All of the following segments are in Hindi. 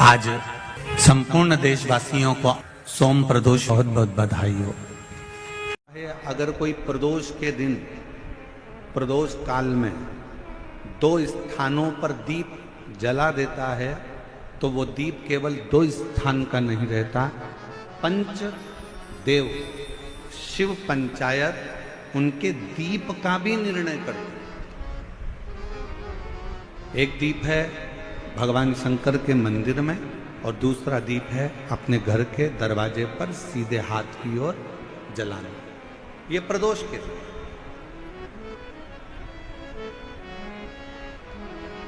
आज संपूर्ण देशवासियों को सोम प्रदोष बहुत बहुत बधाई हो। अगर कोई प्रदोष के दिन प्रदोष काल में 2 स्थानों पर दीप जला देता है तो वो दीप केवल 2 स्थान का नहीं रहता, पंच देव शिव पंचायत उनके दीप का भी निर्णय करते। एक दीप है भगवान शंकर के मंदिर में और दूसरा दीप है अपने घर के दरवाजे पर सीधे हाथ की ओर जलाना। ये प्रदोष के दिन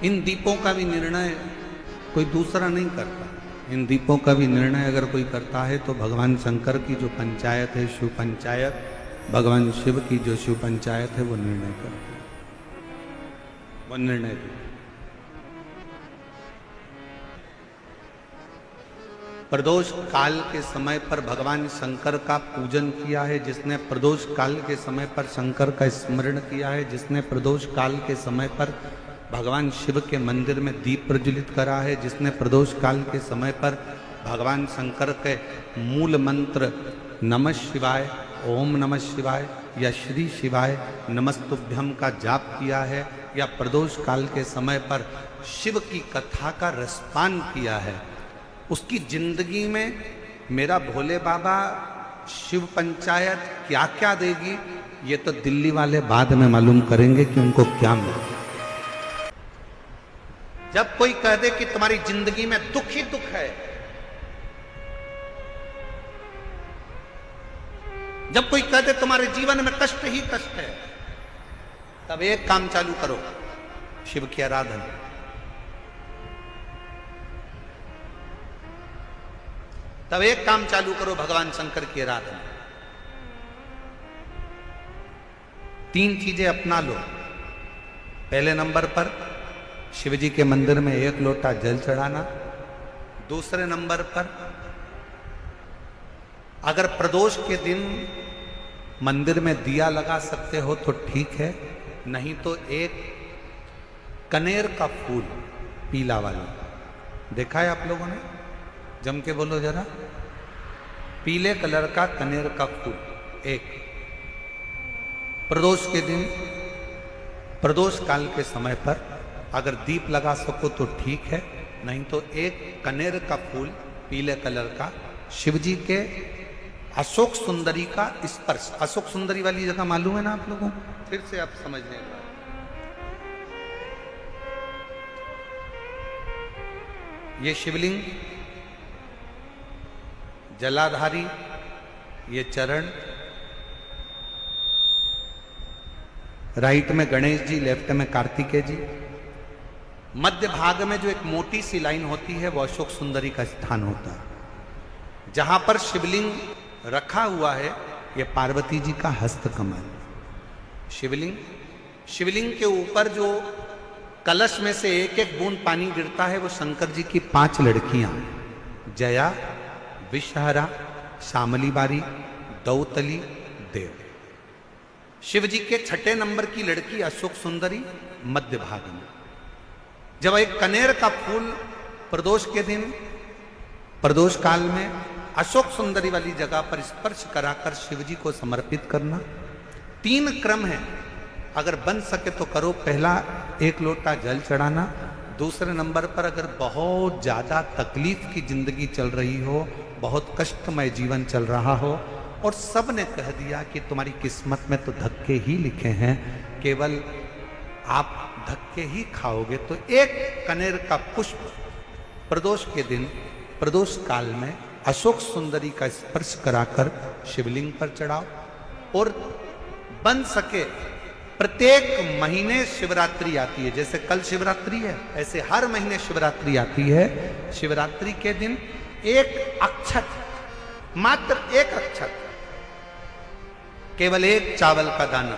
इन दीपों का भी निर्णय कोई दूसरा नहीं करता। इन दीपों का भी निर्णय अगर कोई करता है तो भगवान शंकर की जो पंचायत है शिव पंचायत, भगवान शिव की जो शिव पंचायत है वो निर्णय करती है, वो निर्णय देती। प्रदोष काल के समय पर भगवान शंकर का पूजन किया है, जिसने प्रदोष काल के समय पर शंकर का स्मरण किया है, जिसने प्रदोष काल के समय पर भगवान शिव के मंदिर में दीप प्रज्वलित करा है, जिसने प्रदोष काल के समय पर भगवान शंकर के मूल मंत्र नमः शिवाय, ओम नमः शिवाय या श्री शिवाय नमस्तुभ्यम का जाप किया है, या प्रदोष काल के समय पर शिव की कथा का रसपान किया है, उसकी जिंदगी में मेरा भोले बाबा शिव पंचायत क्या क्या देगी ये तो दिल्ली वाले बाद में मालूम करेंगे कि उनको क्या मिलेगा। जब कोई कह दे कि तुम्हारी जिंदगी में दुख ही दुख है, जब कोई कह दे तुम्हारे जीवन में कष्ट ही कष्ट है, तब एक काम चालू करो, शिव की आराधना। तब एक काम चालू करो, भगवान शंकर की आराधना। 3 चीजें अपना लो। पहले नंबर पर शिव जी के मंदिर में 1 लोटा जल चढ़ाना। दूसरे नंबर पर अगर प्रदोष के दिन मंदिर में दिया लगा सकते हो तो ठीक है, नहीं तो एक कनेर का फूल पीला वाला, देखा है आप लोगों ने? जम के बोलो जरा। पीले कलर का कनेर का फूल एक प्रदोष के दिन, प्रदोष काल के समय पर अगर दीप लगा सको तो ठीक है, नहीं तो एक कनेर का फूल पीले कलर का शिव जी के अशोक सुंदरी का स्पर्श। अशोक सुंदरी वाली जगह मालूम है ना आप लोगों को? फिर से आप समझने का, ये शिवलिंग, जलाधारी, ये चरण, राइट में गणेश जी, लेफ्ट में कार्तिकेय जी, मध्य भाग में जो एक मोटी सी लाइन होती है वो अशोक सुंदरी का स्थान होता है। जहां पर शिवलिंग रखा हुआ है ये पार्वती जी का हस्त कमल। शिवलिंग के ऊपर जो कलश में से एक एक बूंद पानी गिरता है वो शंकर जी की 5 लड़कियां, जया, विषहरा, शामली बारी, दौतली, देव। शिव जी के 6ठे नंबर की लड़की अशोक सुंदरी मध्य भाग में। जब एक कनेर का फूल प्रदोष के दिन, प्रदोष काल में अशोक सुंदरी वाली जगह पर स्पर्श कराकर शिव जी को समर्पित करना। 3 क्रम है, अगर बन सके तो करो। पहला 1 लोटा जल चढ़ाना। दूसरे नंबर पर अगर बहुत ज्यादा तकलीफ की जिंदगी चल रही हो, बहुत कष्टमय जीवन चल रहा हो और सब ने कह दिया कि तुम्हारी किस्मत में तो धक्के ही लिखे हैं, केवल आप धक्के ही खाओगे, तो एक कनेर का पुष्प प्रदोष के दिन, प्रदोष काल में अशोक सुंदरी का स्पर्श कराकर शिवलिंग पर चढ़ाओ। और बन सके प्रत्येक महीने शिवरात्रि आती है, जैसे कल शिवरात्रि है ऐसे हर महीने शिवरात्रि आती है। शिवरात्रि के दिन एक अक्षत, मात्र एक अक्षत, केवल एक चावल का दाना,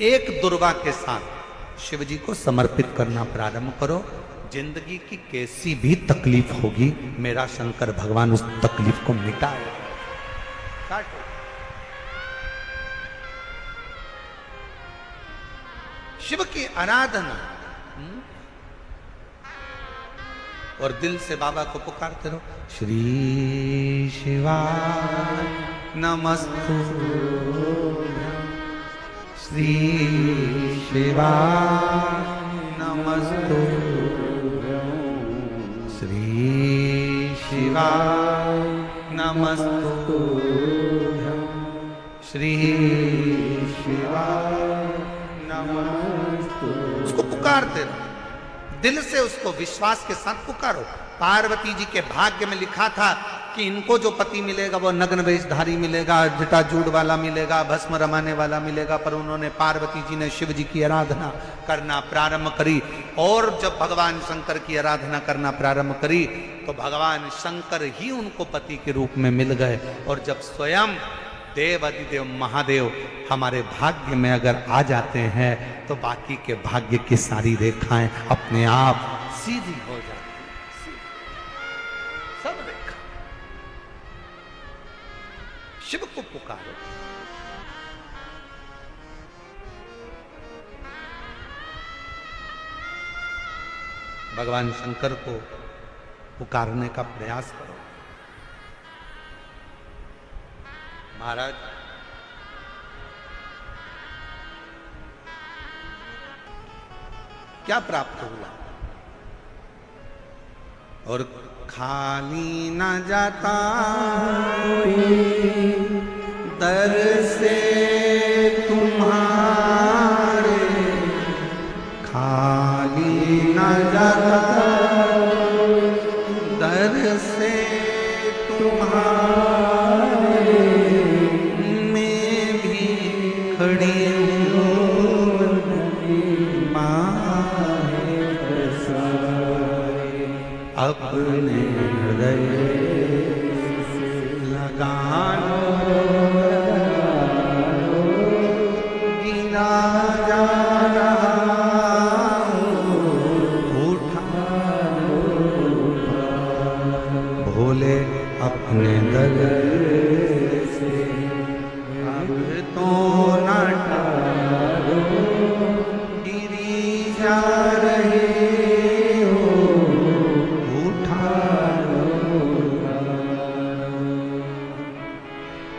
एक दुर्वा के साथ शिव जी को समर्पित करना प्रारंभ करो। जिंदगी की कैसी भी तकलीफ होगी, मेरा शंकर भगवान उस तकलीफ को मिटाएगा। शिव की आराधना और दिल से बाबा को पुकारते रहो, श्री शिवाय नमस्तु, श्री शिवाय नमस्तु, श्री शिवाय नमस्तु, श्री शिवाय नमस्तु। उसको पुकारते रहो, दिल से उसको विश्वास के साथ पुकारो। पार्वती जी के भाग्य में लिखा था कि इनको जो पति मिलेगा वो नग्न वेशधारी मिलेगा, जटाजूट वाला मिलेगा, भस्म रमाने वाला मिलेगा। पर उन्होंने, पार्वती जी ने शिव जी की आराधना करना प्रारंभ करी, और जब भगवान शंकर की आराधना करना प्रारंभ करी तो भगवान शंकर ही उनको पति के रूप में मिल गए। और जब स्वयं देव अधिदेव महादेव हमारे भाग्य में अगर आ जाते हैं तो बाकी के भाग्य की सारी रेखाएं अपने आप सीधी हो जाती हैं। सब रेखा शिव को पुकारो। भगवान शंकर को पुकारने का प्रयास करो। महाराज, क्या प्राप्त हुआ? और खाली न जाता दर से तुम्हारे, खाली न जाता दर से तुम्हारे, अपने हृदय लगानो, गिना जा रहा उठानो, भोले अपने दर से अब तो न टारो, गिरी जा रहे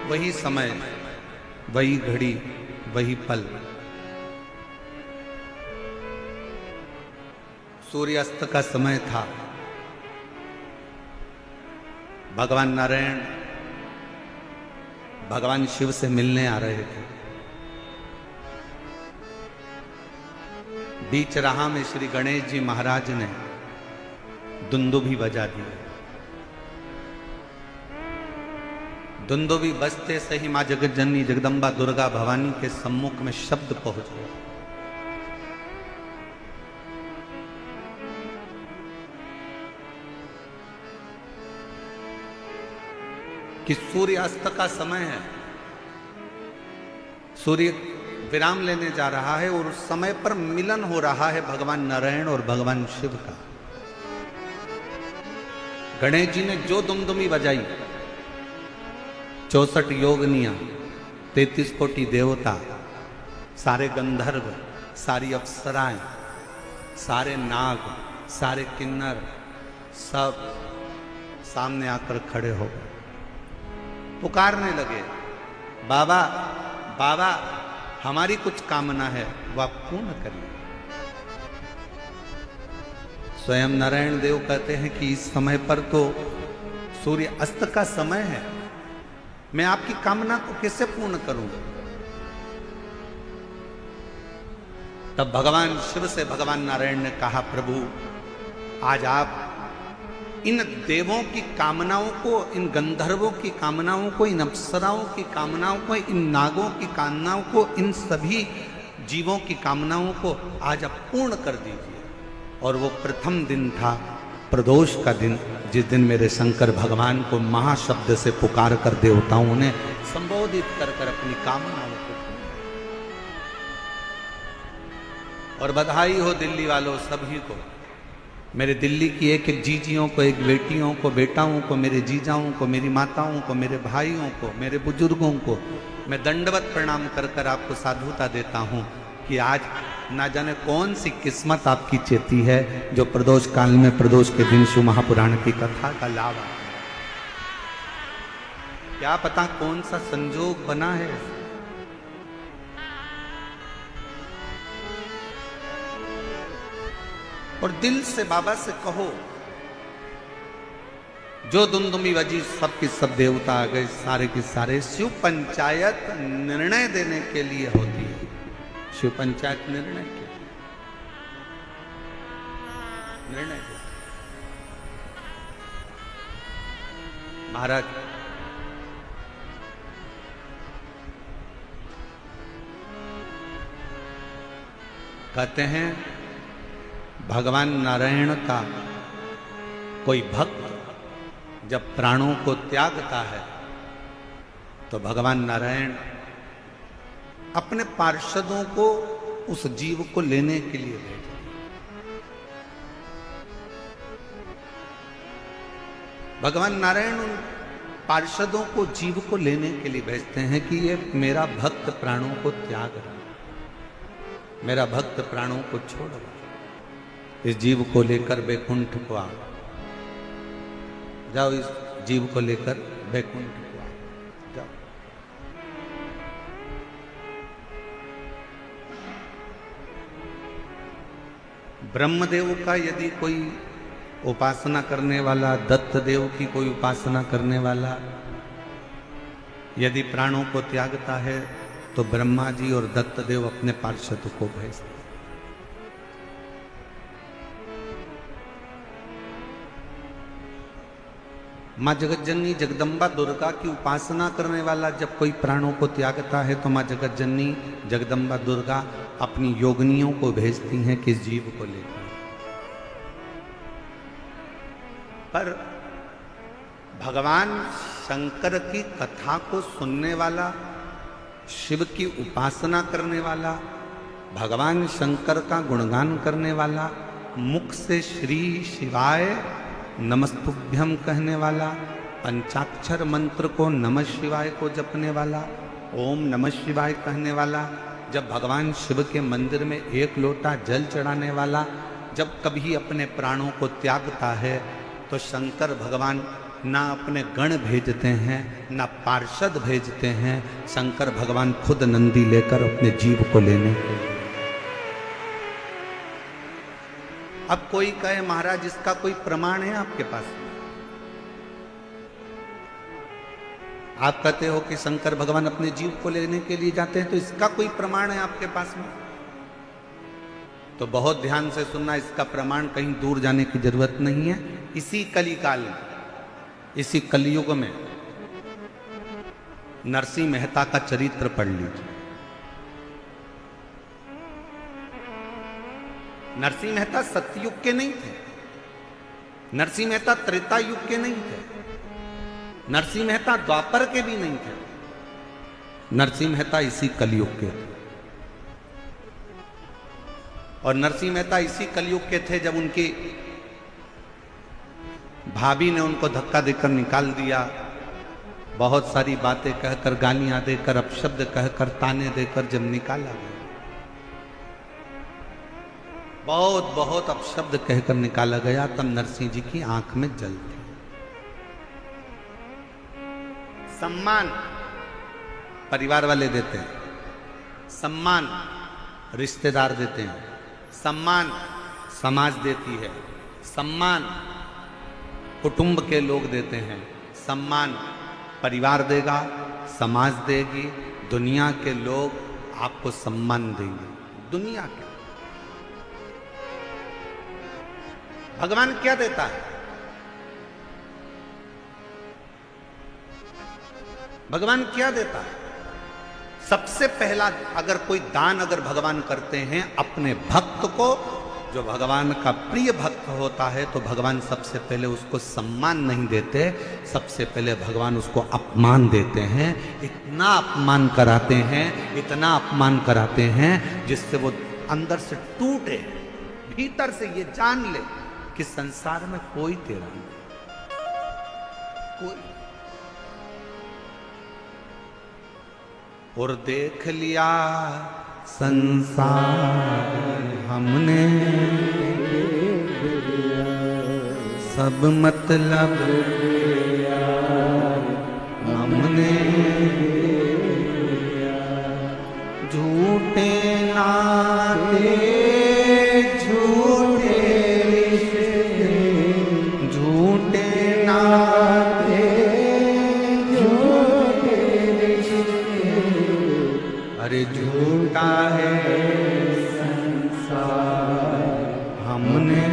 वही समय, वही घड़ी, वही पल। सूर्यास्त का समय था। भगवान नारायण भगवान शिव से मिलने आ रहे थे। बीच राह में श्री गणेश जी महाराज ने दुंदुभी बजा दी। दुंदुभी बजते से ही मां जगत जननी जगदम्बा दुर्गा भवानी के सम्मुख में शब्द पहुंच गया। कि सूर्यास्त का समय है, सूर्य विराम लेने जा रहा है और उस समय पर मिलन हो रहा है भगवान नारायण और भगवान शिव का। गणेश जी ने जो दुमदुमी बजाई, 64 योगनियां, 33 कोटि देवता, सारे गंधर्व, सारी अप्सराएं, सारे नाग, सारे किन्नर, सब सामने आकर खड़े हो गए, पुकारने लगे, बाबा बाबा हमारी कुछ कामना है वह आप पूर्ण करिए। स्वयं नारायण देव कहते हैं कि इस समय पर तो सूर्य अस्त का समय है, मैं आपकी कामना को कैसे पूर्ण करूंगा। तब भगवान शिव से भगवान नारायण ने कहा, प्रभु आज आप इन देवों की कामनाओं को, इन गंधर्वों की कामनाओं को, इन अप्सराओं की कामनाओं को, इन नागों की कामनाओं को, इन सभी जीवों की कामनाओं को आज आप पूर्ण कर दीजिए। और वो प्रथम दिन था, प्रदोष का दिन, जिस दिन मेरे शंकर भगवान को महाशब्द से पुकार कर देवताओं ने संबोधित कर कर अपनी कामनाओं को। और बधाई हो दिल्ली वालों सभी को, मेरे दिल्ली की एक एक जीजियों को, एक बेटियों को, बेटाओं को, मेरे जीजाओं को, मेरी माताओं को, मेरे भाइयों को, मेरे बुजुर्गों को मैं दंडवत प्रणाम कर कर आपको साधुता देता हूं कि आज ना जाने कौन सी किस्मत आपकी चेती है जो प्रदोष काल में प्रदोष के दिन शिव महापुराण की कथा का लाभ आता है। क्या पता कौन सा संजोग बना है। और दिल से बाबा से कहो, जो दुमदुमी बजी सब की सब देवता आ गए, सारे के सारे। शिव पंचायत निर्णय देने के लिए होती है। शिव पंचायत निर्णय के निर्णय देती। महाराज कहते हैं भगवान नारायण का कोई भक्त जब प्राणों को त्यागता है तो भगवान नारायण अपने पार्षदों को उस जीव को लेने के लिए भेजते हैं। भगवान नारायण उन पार्षदों को जीव को लेने के लिए भेजते हैं कि ये मेरा भक्त प्राणों को त्याग रहा है, मेरा भक्त प्राणों को छोड़ रहा है। इस जीव को लेकर बैकुंठ को आओ, जाओ इस जीव को लेकर बैकुंठ को आओ, जाओ। ब्रह्मदेव का यदि कोई उपासना करने वाला, दत्त देव की कोई उपासना करने वाला यदि प्राणों को त्यागता है तो ब्रह्मा जी और दत्त देव अपने पार्षद को भेजते। माँ जगतजननी जगदम्बा दुर्गा की उपासना करने वाला जब कोई प्राणों को त्यागता है तो माँ जगतजननी जगदम्बा दुर्गा अपनी योगिनियों को भेजती हैं किस जीव को लेकर। पर भगवान शंकर की कथा को सुनने वाला, शिव की उपासना करने वाला, भगवान शंकर का गुणगान करने वाला, मुख से श्री शिवाय नमस्तुभ्यम कहने वाला, पंचाक्षर मंत्र को नमः शिवाय को जपने वाला, ओम नमः शिवाय कहने वाला, जब भगवान शिव के मंदिर में एक लोटा जल चढ़ाने वाला जब कभी अपने प्राणों को त्यागता है तो शंकर भगवान ना अपने गण भेजते हैं ना पार्षद भेजते हैं, शंकर भगवान खुद नंदी लेकर अपने जीव को लेने के लिए। अब कोई कहे महाराज इसका कोई प्रमाण है आपके पास? आप कहते हो कि शंकर भगवान अपने जीव को लेने के लिए जाते हैं, तो इसका कोई प्रमाण है आपके पास में? तो बहुत ध्यान से सुनना, इसका प्रमाण कहीं दूर जाने की जरूरत नहीं है। इसी कलिकाल में, इसी कलयुग में नरसिंह मेहता का चरित्र पढ़ लीजिए। नरसिंह मेहता सतयुग के नहीं थे, नरसिंह मेहता त्रेता युग के नहीं थे, नरसिंह मेहता द्वापर के भी नहीं थे, नरसिंह मेहता इसी कलयुग के थे। और नरसिंह मेहता इसी कलयुग के थे जब उनकी भाभी ने उनको धक्का देकर निकाल दिया, बहुत सारी बातें कहकर, गालियां देकर, अपशब्द कहकर, ताने देकर जब निकाला गया, बहुत बहुत अपशब्द कहकर निकाला गया, तब नरसिंह जी की आंख में जल थी। सम्मान परिवार वाले देते हैं, सम्मान रिश्तेदार देते हैं, सम्मान समाज देती है, सम्मान कुटुंब के लोग देते हैं, सम्मान परिवार देगा, समाज देगी, दुनिया के लोग आपको सम्मान देंगे। दुनिया के भगवान क्या देता है? भगवान क्या देता है? सबसे पहला अगर कोई दान अगर भगवान करते हैं अपने भक्त को, जो भगवान का प्रिय भक्त होता है, तो भगवान सबसे पहले उसको सम्मान नहीं देते, सबसे पहले भगवान उसको अपमान देते हैं। इतना अपमान कराते हैं, इतना अपमान कराते हैं जिससे वो अंदर से टूटे, भीतर से ये जान ले कि संसार में कोई तेरा नहीं, कोई। और देख लिया संसार हमने सब मतलब हमने झूठे नाते झूठे रिश्ते झूठे नाते झूठे रिश्ते अरे झूठा है संसार हमने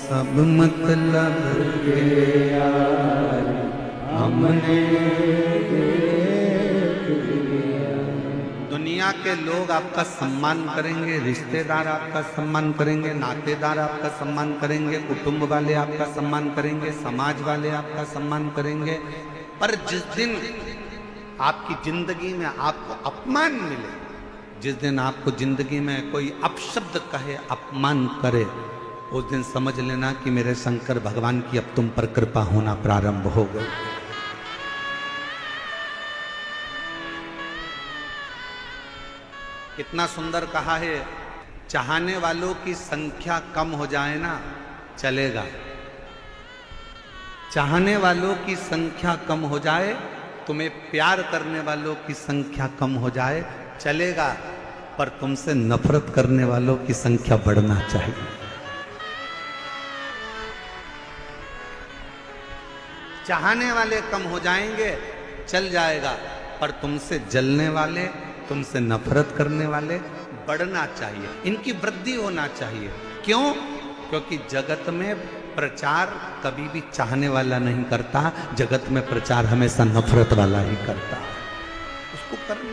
सब मतलब के यार हमने दुनिया के लोग आपका सम्मान करेंगे, रिश्तेदार आपका सम्मान करेंगे, नातेदार आपका सम्मान करेंगे, कुटुंब वाले आपका सम्मान करेंगे, समाज वाले आपका सम्मान करेंगे, पर जिस दिन आपकी जिंदगी में आपको अपमान मिले, जिस दिन आपको जिंदगी में कोई अपशब्द कहे, अपमान करे, उस दिन समझ लेना कि मेरे शंकर भगवान की अब तुम पर कृपा होना प्रारंभ हो गई। कितना सुंदर कहा है, चाहने वालों की संख्या कम हो जाए ना चलेगा, चाहने वालों की संख्या कम हो जाए, तुम्हें प्यार करने वालों की संख्या कम हो जाए चलेगा, पर तुमसे नफरत करने वालों की संख्या बढ़ना चाहिए। चाहने वाले कम हो जाएंगे चल जाएगा, पर तुमसे जलने वाले, तुमसे नफरत करने वाले बढ़ना चाहिए, इनकी वृद्धि होना चाहिए। क्यों? क्योंकि जगत में प्रचार कभी भी चाहने वाला नहीं करता, जगत में प्रचार हमेशा नफरत वाला ही करता है। उसको करना,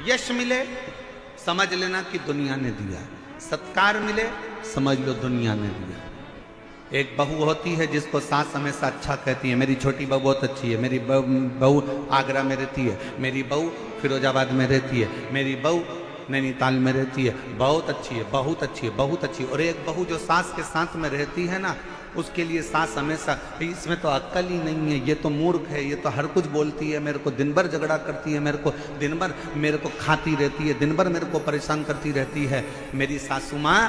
यश मिले समझ लेना कि दुनिया ने दिया, सत्कार मिले समझ लो दुनिया ने दिया। एक बहू होती है जिसको सास हमेशा अच्छा कहती है, मेरी छोटी बहू बहुत अच्छी है, मेरी बहू आगरा में रहती है, मेरी बहू फिरोजाबाद में रहती है, मेरी बहू नैनीताल में रहती है, बहुत अच्छी है, बहुत अच्छी है, बहुत अच्छी है। और एक बहू जो सास के साथ में रहती है ना, उसके लिए सास हमेशा इसमें तो अक्ल ही नहीं है, ये तो मूर्ख है, ये तो हर कुछ बोलती है, मेरे को दिन भर झगड़ा करती है, मेरे को दिन भर मेरे को खाती रहती है, दिन भर मेरे को परेशान करती रहती है। मेरी सासू माँ,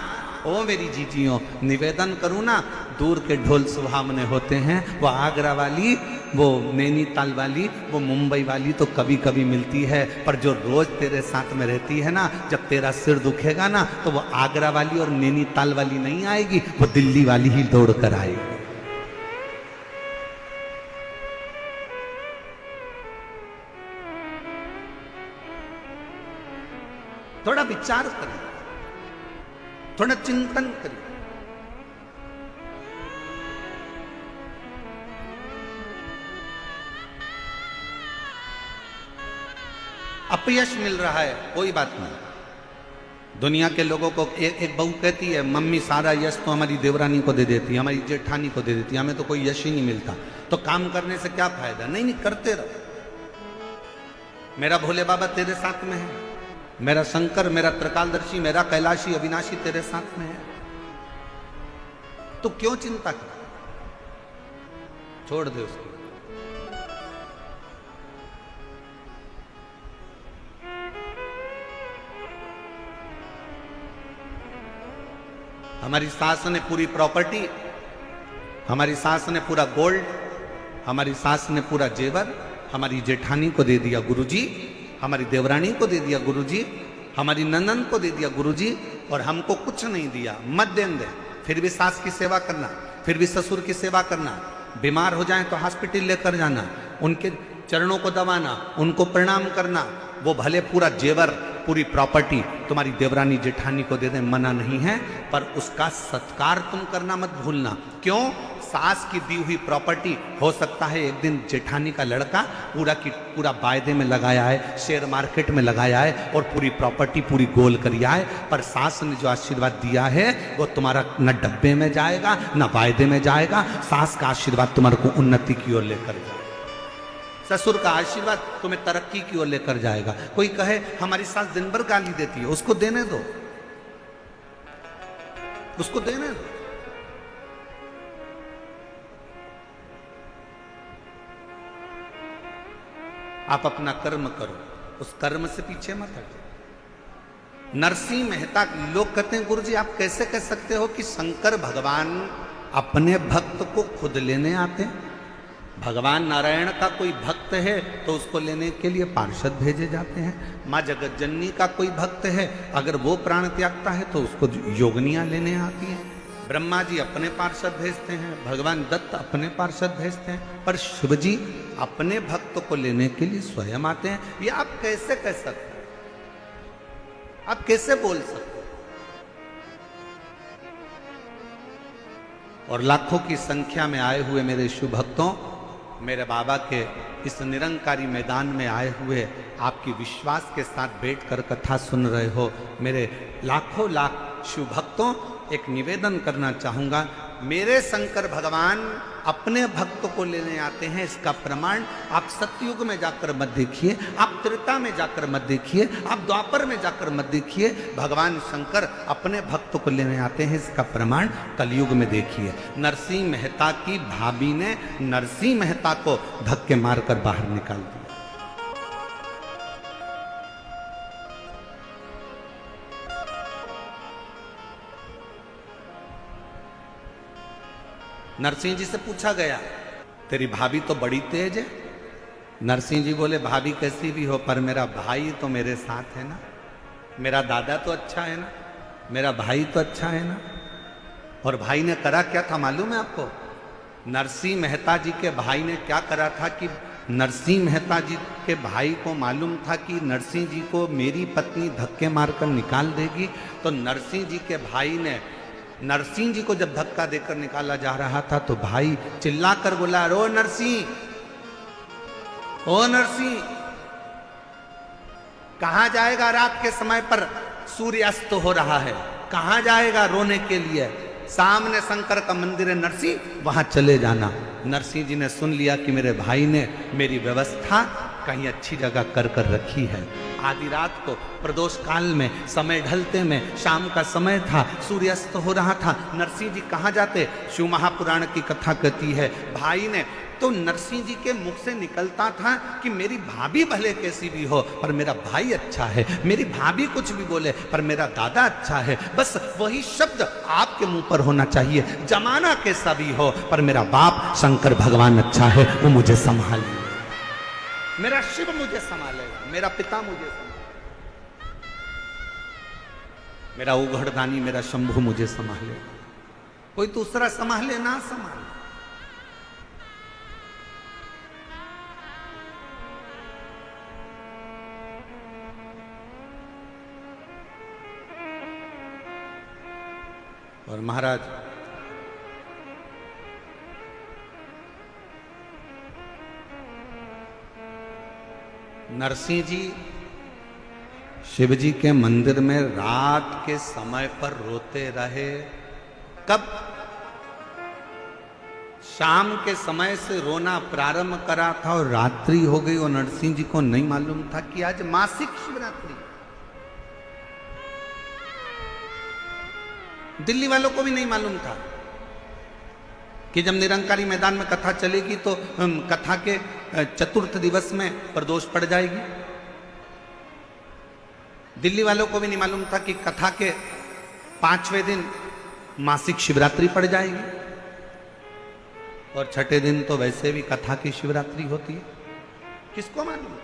ओ मेरी जीजियों, निवेदन करूँ ना, दूर के ढोल सुहावने होते हैं, वो आगरा वाली, वो नैनीताल वाली, वो मुंबई वाली तो कभी कभी मिलती है, पर जो रोज तेरे साथ में रहती है ना, जब तेरा सिर दुखेगा ना, तो वो आगरा वाली और नैनीताल वाली नहीं आएगी, वो दिल्ली वाली ही दौड़ कर आएगी। थोड़ा विचार करें, थोड़ा चिंतन करें। अपयश मिल रहा है कोई बात नहीं, दुनिया के लोगों को एक बहू कहती है, मम्मी सारा यश तो हमारी देवरानी को दे देती है, हमारी जेठानी को दे देती है, हमें तो कोई यश ही नहीं मिलता, तो काम करने से क्या फायदा। नहीं नहीं, करते रहो, मेरा भोले बाबा तेरे साथ में है, मेरा शंकर, मेरा त्रिकालदर्शी, मेरा कैलाशी अविनाशी तेरे साथ में है, तो क्यों चिंता कर, छोड़ दे उसको। हमारी सास ने पूरी प्रॉपर्टी, हमारी सास ने पूरा गोल्ड, हमारी सास ने पूरा जेवर हमारी जेठानी को दे दिया गुरुजी, हमारी देवरानी को दे दिया गुरुजी, हमारी नंदन को दे दिया गुरुजी, और हमको कुछ नहीं दिया। मत देन दे, फिर भी सास की सेवा करना, फिर भी ससुर की सेवा करना, बीमार हो जाए तो हॉस्पिटल लेकर जाना, उनके चरणों को दबाना, उनको प्रणाम करना, वो भले पूरा जेवर पूरी प्रॉपर्टी तुम्हारी देवरानी जेठानी को दे दें, मना नहीं है, पर उसका सत्कार तुम करना मत भूलना। क्यों? सास की दी हुई प्रॉपर्टी हो सकता है एक दिन जेठानी का लड़का पूरा की पूरा वायदे में लगाया है, शेयर मार्केट में लगाया है, और पूरी प्रॉपर्टी पूरी गोल करिया है, पर सास ने जो आशीर्वाद दिया है वो तुम्हारा न डब्बे में जाएगा न वायदे में जाएगा। सास का आशीर्वाद तुम्हारे को उन्नति की ओर लेकर जाएगा, ससुर का आशीर्वाद तुम्हें तरक्की की ओर लेकर जाएगा। कोई कहे हमारी सास दिन भर गाली देती है, उसको देने दो, उसको देने दो। आप अपना कर्म करो, उस कर्म से पीछे मत हटो। नरसिंह मेहता, लोग कहते हैं गुरु जी आप कैसे कह सकते हो कि शंकर भगवान अपने भक्त को खुद लेने आते हैं? भगवान नारायण का कोई भक्त है तो उसको लेने के लिए पार्षद भेजे जाते हैं। माँ जगत जननी का कोई भक्त है, अगर वो प्राण त्यागता है तो उसको योगनियां लेने आती हैं। ब्रह्मा जी अपने पार्षद भेजते हैं, भगवान दत्त अपने पार्षद भेजते हैं, पर शिव जी अपने भक्त को लेने के लिए स्वयं आते हैं। ये आप कैसे कह सकते हैं? आप कैसे बोल सकते? और लाखों की संख्या में आए हुए मेरे शिव भक्तों, मेरे बाबा के इस निरंकारी मैदान में आए हुए आपकी विश्वास के साथ बैठकर कथा सुन रहे हो मेरे लाखों लाख शिव भक्तों, एक निवेदन करना चाहूंगा। मेरे शंकर भगवान अपने भक्त को लेने आते हैं, इसका प्रमाण आप सतयुग में जाकर मत देखिए, आप त्रेता में जाकर मत देखिए, आप द्वापर में जाकर मत देखिए। भगवान शंकर अपने भक्त को लेने आते हैं, इसका प्रमाण कलयुग में देखिए। नरसिंह मेहता की भाभी ने नरसिंह मेहता को धक्के मारकर बाहर निकाल दिया। नरसिंह जी से पूछा गया, तेरी भाभी तो बड़ी तेज है। नरसिंह जी बोले, भाभी कैसी भी हो पर मेरा भाई तो मेरे साथ है ना, मेरा दादा तो अच्छा है ना, मेरा भाई तो अच्छा है ना। और भाई ने करा क्या था मालूम है आपको? नरसिंह मेहता जी के भाई ने क्या करा था कि नरसिंह मेहता जी के भाई को मालूम था कि नरसिंह जी को मेरी पत्नी धक्के मारकर निकाल देगी, तो नरसिंह जी के भाई ने नरसिंह जी को जब धक्का देकर निकाला जा रहा था तो भाई चिल्लाकर बोला, रो नरसिंह, ओ नरसिंह, कहां जाएगा? रात के समय पर सूर्यास्त हो रहा है, कहां जाएगा रोने के लिए? सामने शंकर का मंदिर है नरसिंह, वहां चले जाना। नरसिंह जी ने सुन लिया कि मेरे भाई ने मेरी व्यवस्था कहीं अच्छी जगह कर कर रखी है। आधी रात को प्रदोष काल में, समय ढलते में, शाम का समय था, सूर्यास्त हो रहा था। नरसिंह जी कहाँ जाते? शिव महापुराण की कथा कहती है भाई ने तो नरसिंह जी के मुख से निकलता था कि मेरी भाभी भले कैसी भी हो पर मेरा भाई अच्छा है, मेरी भाभी कुछ भी बोले पर मेरा दादा अच्छा है। बस वही शब्द आपके मुंह पर होना चाहिए, जमाना कैसा भी हो पर मेरा बाप शंकर भगवान अच्छा है, वो मुझे संभाले, मेरा शिव मुझे संभालेगा, मेरा पिता मुझे संभालेगा, मेरा उघड़दानी मेरा शंभु मुझे संभालेगा, कोई दूसरा संभाले ना संभाले। और महाराज नरसिंह जी शिव जी के मंदिर में रात के समय पर रोते रहे। कब? शाम के समय से रोना प्रारंभ करा था और रात्रि हो गई और नरसिंह जी को नहीं मालूम था कि आज मासिक शिवरात्रि। दिल्ली वालों को भी नहीं मालूम था कि जब निरंकारी मैदान में कथा चलेगी तो कथा के चतुर्थ दिवस में प्रदोष पड़ जाएगी। दिल्ली वालों को भी नहीं मालूम था कि कथा के 5वें दिन मासिक शिवरात्रि पड़ जाएगी और छठे दिन तो वैसे भी कथा की शिवरात्रि होती है। किसको मालूम?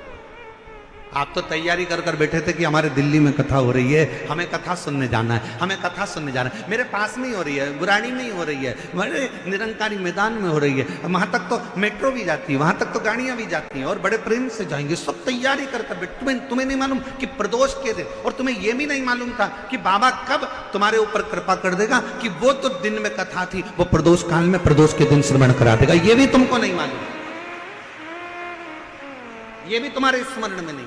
आप तो तैयारी कर कर बैठे थे कि हमारे दिल्ली में कथा हो रही है, हमें कथा सुनने जाना है, हमें कथा सुनने जाना है। मेरे पास में ही हो रही है, बुराड़ी में ही हो रही है, बड़े निरंकारी मैदान में हो रही है, वहां तक तो मेट्रो भी जाती है, वहां तक तो गाड़ियां भी जाती हैं और बड़े प्रेम से जाएंगे। सब तैयारी कर कर बैठे। तुम्हें नहीं मालूम कि प्रदोष के दिन, और तुम्हें यह भी नहीं मालूम था कि बाबा कब तुम्हारे ऊपर कृपा कर देगा कि वो तो दिन में कथा थी, वो प्रदोष काल में प्रदोष के दिन श्रवण करा देगा। ये भी तुमको नहीं मालूम, ये भी तुम्हारे स्मरण में नहीं।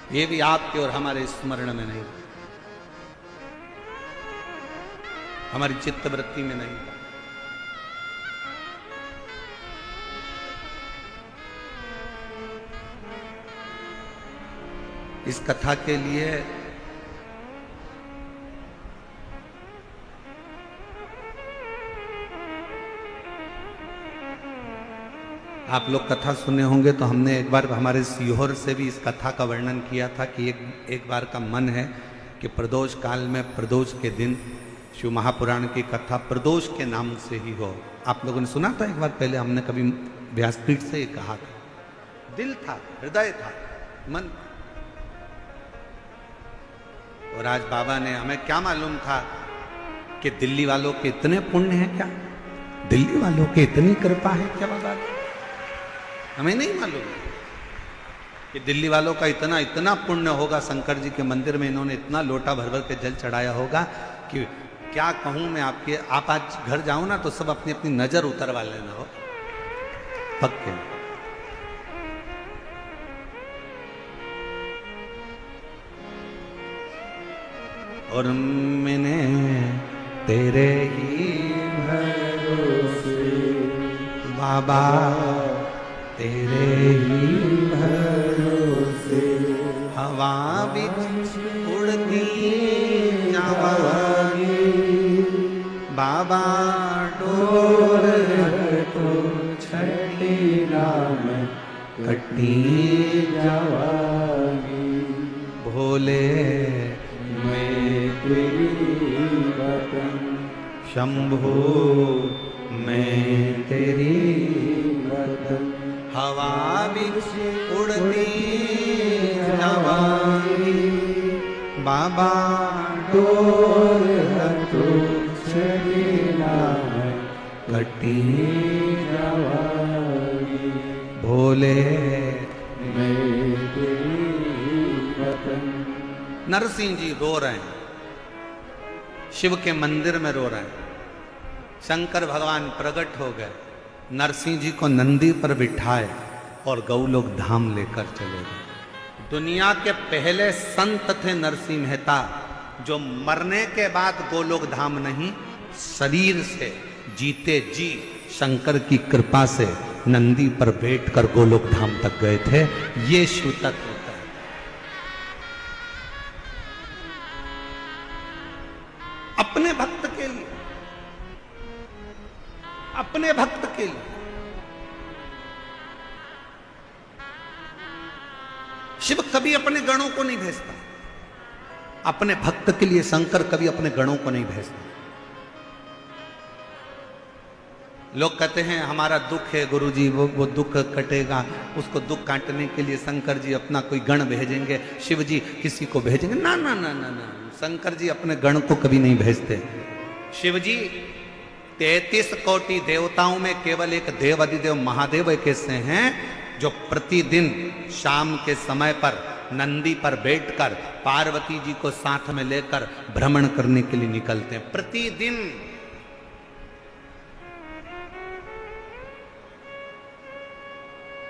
ये भी आपके और हमारे स्मरण में नहीं, हमारी चित्त वृत्ति में नहीं। इस कथा के लिए आप लोग कथा सुने होंगे तो हमने एक बार हमारे सीहोर से भी इस कथा का वर्णन किया था कि एक बार का मन है कि प्रदोष काल में प्रदोष के दिन शिव महापुराण की कथा प्रदोष के नाम से ही हो। आप लोगों ने सुना था एक बार पहले, हमने कभी व्यासपीठ से ही कहा था, दिल था, हृदय था, मन। और आज बाबा ने, हमें क्या मालूम था कि दिल्ली वालों के इतने पुण्य हैं क्या, दिल्ली वालों के इतनी कृपा है क्या बाबा, हमें नहीं मालूम कि दिल्ली वालों का इतना इतना पुण्य होगा। शंकर जी के मंदिर में इन्होंने इतना लोटा भर भर के जल चढ़ाया होगा कि क्या कहूं मैं आपके। आप आज घर जाओ ना तो सब अपनी अपनी नजर उतरवा लेना हो पक्के। और मैंने तेरे ही भरोसे बाबा, तेरे ही भरोसे हवा बिच उड़ती जावांगी बाबा, डोर तो छठी नाम कटी जावांगी। भोले मैं तेरी वतन, शंभो मैं तेरी वतन, हवा बिच उड़ती जावांगी बाबा, डोर तो छड़ीना कटी जावांगी। भोले मैं तेरी वतन। नरसिंह जी रो रहे हैं, शिव के मंदिर में रो रहे हैं। शंकर भगवान प्रकट हो गए, नरसिंह जी को नंदी पर बिठाए और गौलोक धाम लेकर चले गए। दुनिया के पहले संत थे नरसिंह मेहता, जो मरने के बाद गोलोक धाम नहीं, शरीर से जीते जी शंकर की कृपा से नंदी पर बैठकर गोलोक धाम तक गए थे। ये शिव तत्व होता है। अपने भक्त के लिए, अपने भक्त के लिए शिव कभी अपने गणों को नहीं भेजता। अपने भक्त के लिए शंकर कभी अपने गणों को नहीं भेजता। लोग कहते हैं हमारा दुख है गुरुजी, वो दुख कटेगा, उसको दुख काटने के लिए शंकर जी अपना कोई गण भेजेंगे, शिव जी किसी को भेजेंगे। ना ना ना ना ना, शंकर जी अपने गण को कभी नहीं भेजते। शिव जी 33 कोटि देवताओं में केवल एक देव अधिदेव महादेव एक ऐसे हैं जो प्रतिदिन शाम के समय पर नंदी पर बैठकर पार्वती जी को साथ में लेकर भ्रमण करने के लिए निकलते हैं प्रतिदिन।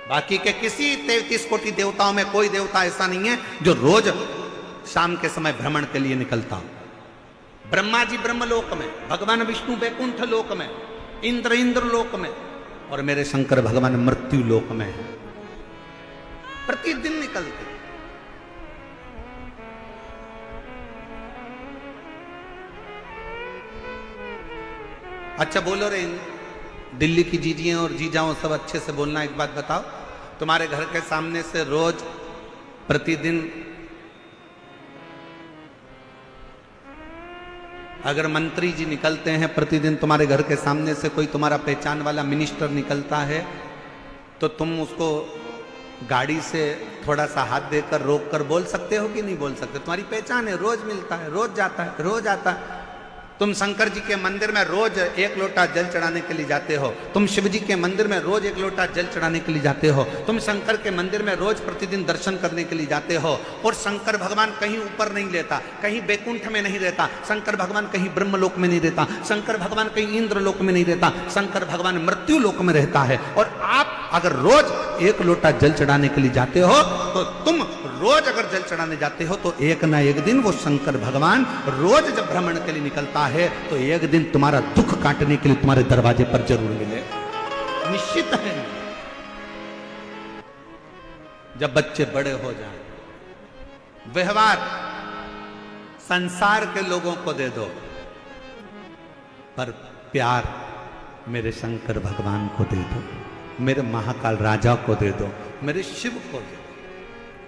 बाकी के किसी 33 कोटि देवताओं में कोई देवता ऐसा नहीं है जो रोज शाम के समय भ्रमण के लिए निकलता हो। ब्रह्मा जी ब्रह्मलोक में, भगवान विष्णु वैकुंठ लोक में, इंद्र लोक में, और मेरे शंकर भगवान मृत्यु लोक में है। प्रतिदिन निकलते। अच्छा बोलो रे, दिल्ली की जीजियां और जीजाओं सब अच्छे से बोलना। एक बात बताओ, तुम्हारे घर के सामने से रोज प्रतिदिन अगर मंत्री जी निकलते हैं, प्रतिदिन तुम्हारे घर के सामने से कोई तुम्हारा पहचान वाला मिनिस्टर निकलता है, तो तुम उसको गाड़ी से थोड़ा सा हाथ देकर रोक कर बोल सकते हो कि नहीं बोल सकते? तुम्हारी पहचान है, रोज मिलता है, रोज जाता है, रोज आता है। तुम शंकर जी के मंदिर में रोज एक लोटा जल चढ़ाने के लिए जाते हो, तुम शिव जी के मंदिर में रोज एक लोटा जल चढ़ाने के लिए जाते हो, तुम शंकर के मंदिर में रोज प्रतिदिन दर्शन करने के लिए जाते हो। और शंकर भगवान कहीं ऊपर नहीं रहता, कहीं बैकुंठ में नहीं रहता, शंकर भगवान कहीं ब्रह्मलोक में नहीं रहता, शंकर भगवान कहीं इंद्र लोक में नहीं रहता, शंकर भगवान मृत्यु लोक में रहता है। और आप अगर रोज एक लोटा जल चढ़ाने के लिए जाते हो, तो तुम रोज अगर जल चढ़ाने जाते हो तो एक ना एक दिन वो शंकर भगवान रोज जब भ्रमण के लिए निकलता है तो एक दिन तुम्हारा दुख काटने के लिए तुम्हारे दरवाजे पर जरूर मिले, निश्चित है। जब बच्चे बड़े हो जाएं, व्यवहार संसार के लोगों को दे दो, पर प्यार मेरे शंकर भगवान को दे दो, मेरे महाकाल राजा को दे दो, मेरे शिव को दे दो।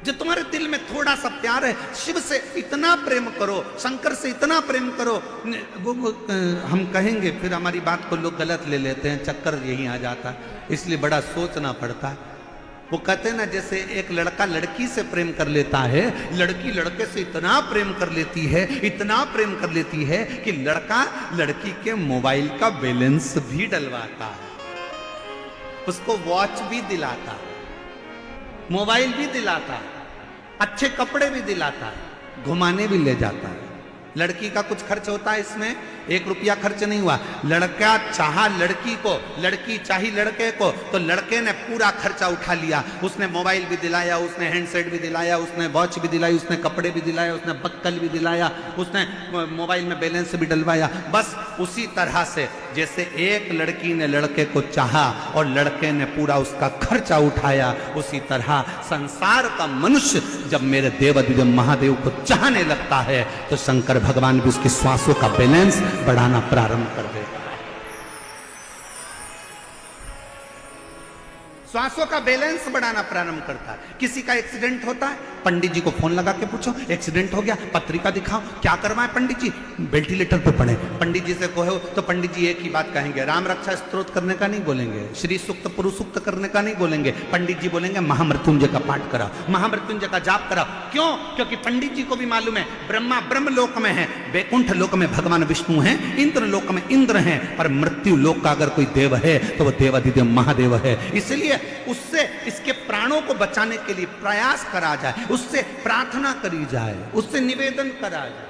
जो तुम्हारे दिल में थोड़ा सा प्यार है, शिव से इतना प्रेम करो, शंकर से इतना प्रेम करो। वो हम कहेंगे फिर हमारी बात को लोग गलत ले लेते हैं, चक्कर यही आ जाता है, इसलिए बड़ा सोचना पड़ता है। वो कहते हैं ना, जैसे एक लड़का लड़की से प्रेम कर लेता है, लड़की लड़के से इतना प्रेम कर लेती है, इतना प्रेम कर लेती है कि लड़का लड़की के मोबाइल का बैलेंस भी डलवाता है, उसको वॉच भी दिलाता है, मोबाइल भी दिलाता है, अच्छे कपड़े भी दिलाता है, घुमाने भी ले जाता है। लड़की का कुछ खर्च होता है इसमें, 1 रुपया खर्च नहीं हुआ। लड़का चाहा लड़की को, लड़की चाही लड़के को, तो लड़के ने पूरा खर्चा उठा लिया। उसने मोबाइल भी दिलाया, उसने हैंडसेट भी दिलाया, उसने वॉच भी दिलाई, उसने कपड़े भी दिलाया, उसने बक्कल भी दिलाया, उसने मोबाइल में बैलेंस भी डलवाया। बस उसी तरह से जैसे एक लड़की ने लड़के को चाहा और लड़के ने पूरा उसका खर्चा उठाया, उसी तरह संसार का मनुष्य जब मेरे देवाधिदेव महादेव को चाहने लगता है तो शंकर भगवान भी उसकी श्वासों का बैलेंस बढ़ाना प्रारंभ कर देता है। श्वासों का बैलेंस बढ़ाना प्रारंभ करता है। किसी का एक्सीडेंट होता है, पंडित जी को फोन लगा के पूछो, एक्सीडेंट हो गया, पत्रिका दिखाओ, क्या करवाए पंडित जी? वेंटिलेटर पे पड़े। पंडित जी से कहो तो पंडित जी एक ही बात कहेंगे, राम रक्षा स्तोत्र करने का नहीं बोलेंगे, श्री सूक्त पुरुष सूक्त करने का नहीं बोलेंगे। पंडित जी बोलेंगे महामृत्युंजय का पाठ कराओ, महामृत्युंजय का जाप कराओ। क्यों? क्योंकि पंडित जी को भी मालूम है ब्रह्मा ब्रह्म लोक में है, वैकुंठ लोक में भगवान विष्णु है, इंद्र लोक में इंद्र है, पर मृत्यु लोक का अगर कोई देव है तो वह देवाधिदेव महादेव है। इसलिए उससे इसके प्राणों को बचाने के लिए प्रयास करा जाए, उससे प्रार्थना करी जाए, उससे निवेदन करा जाए,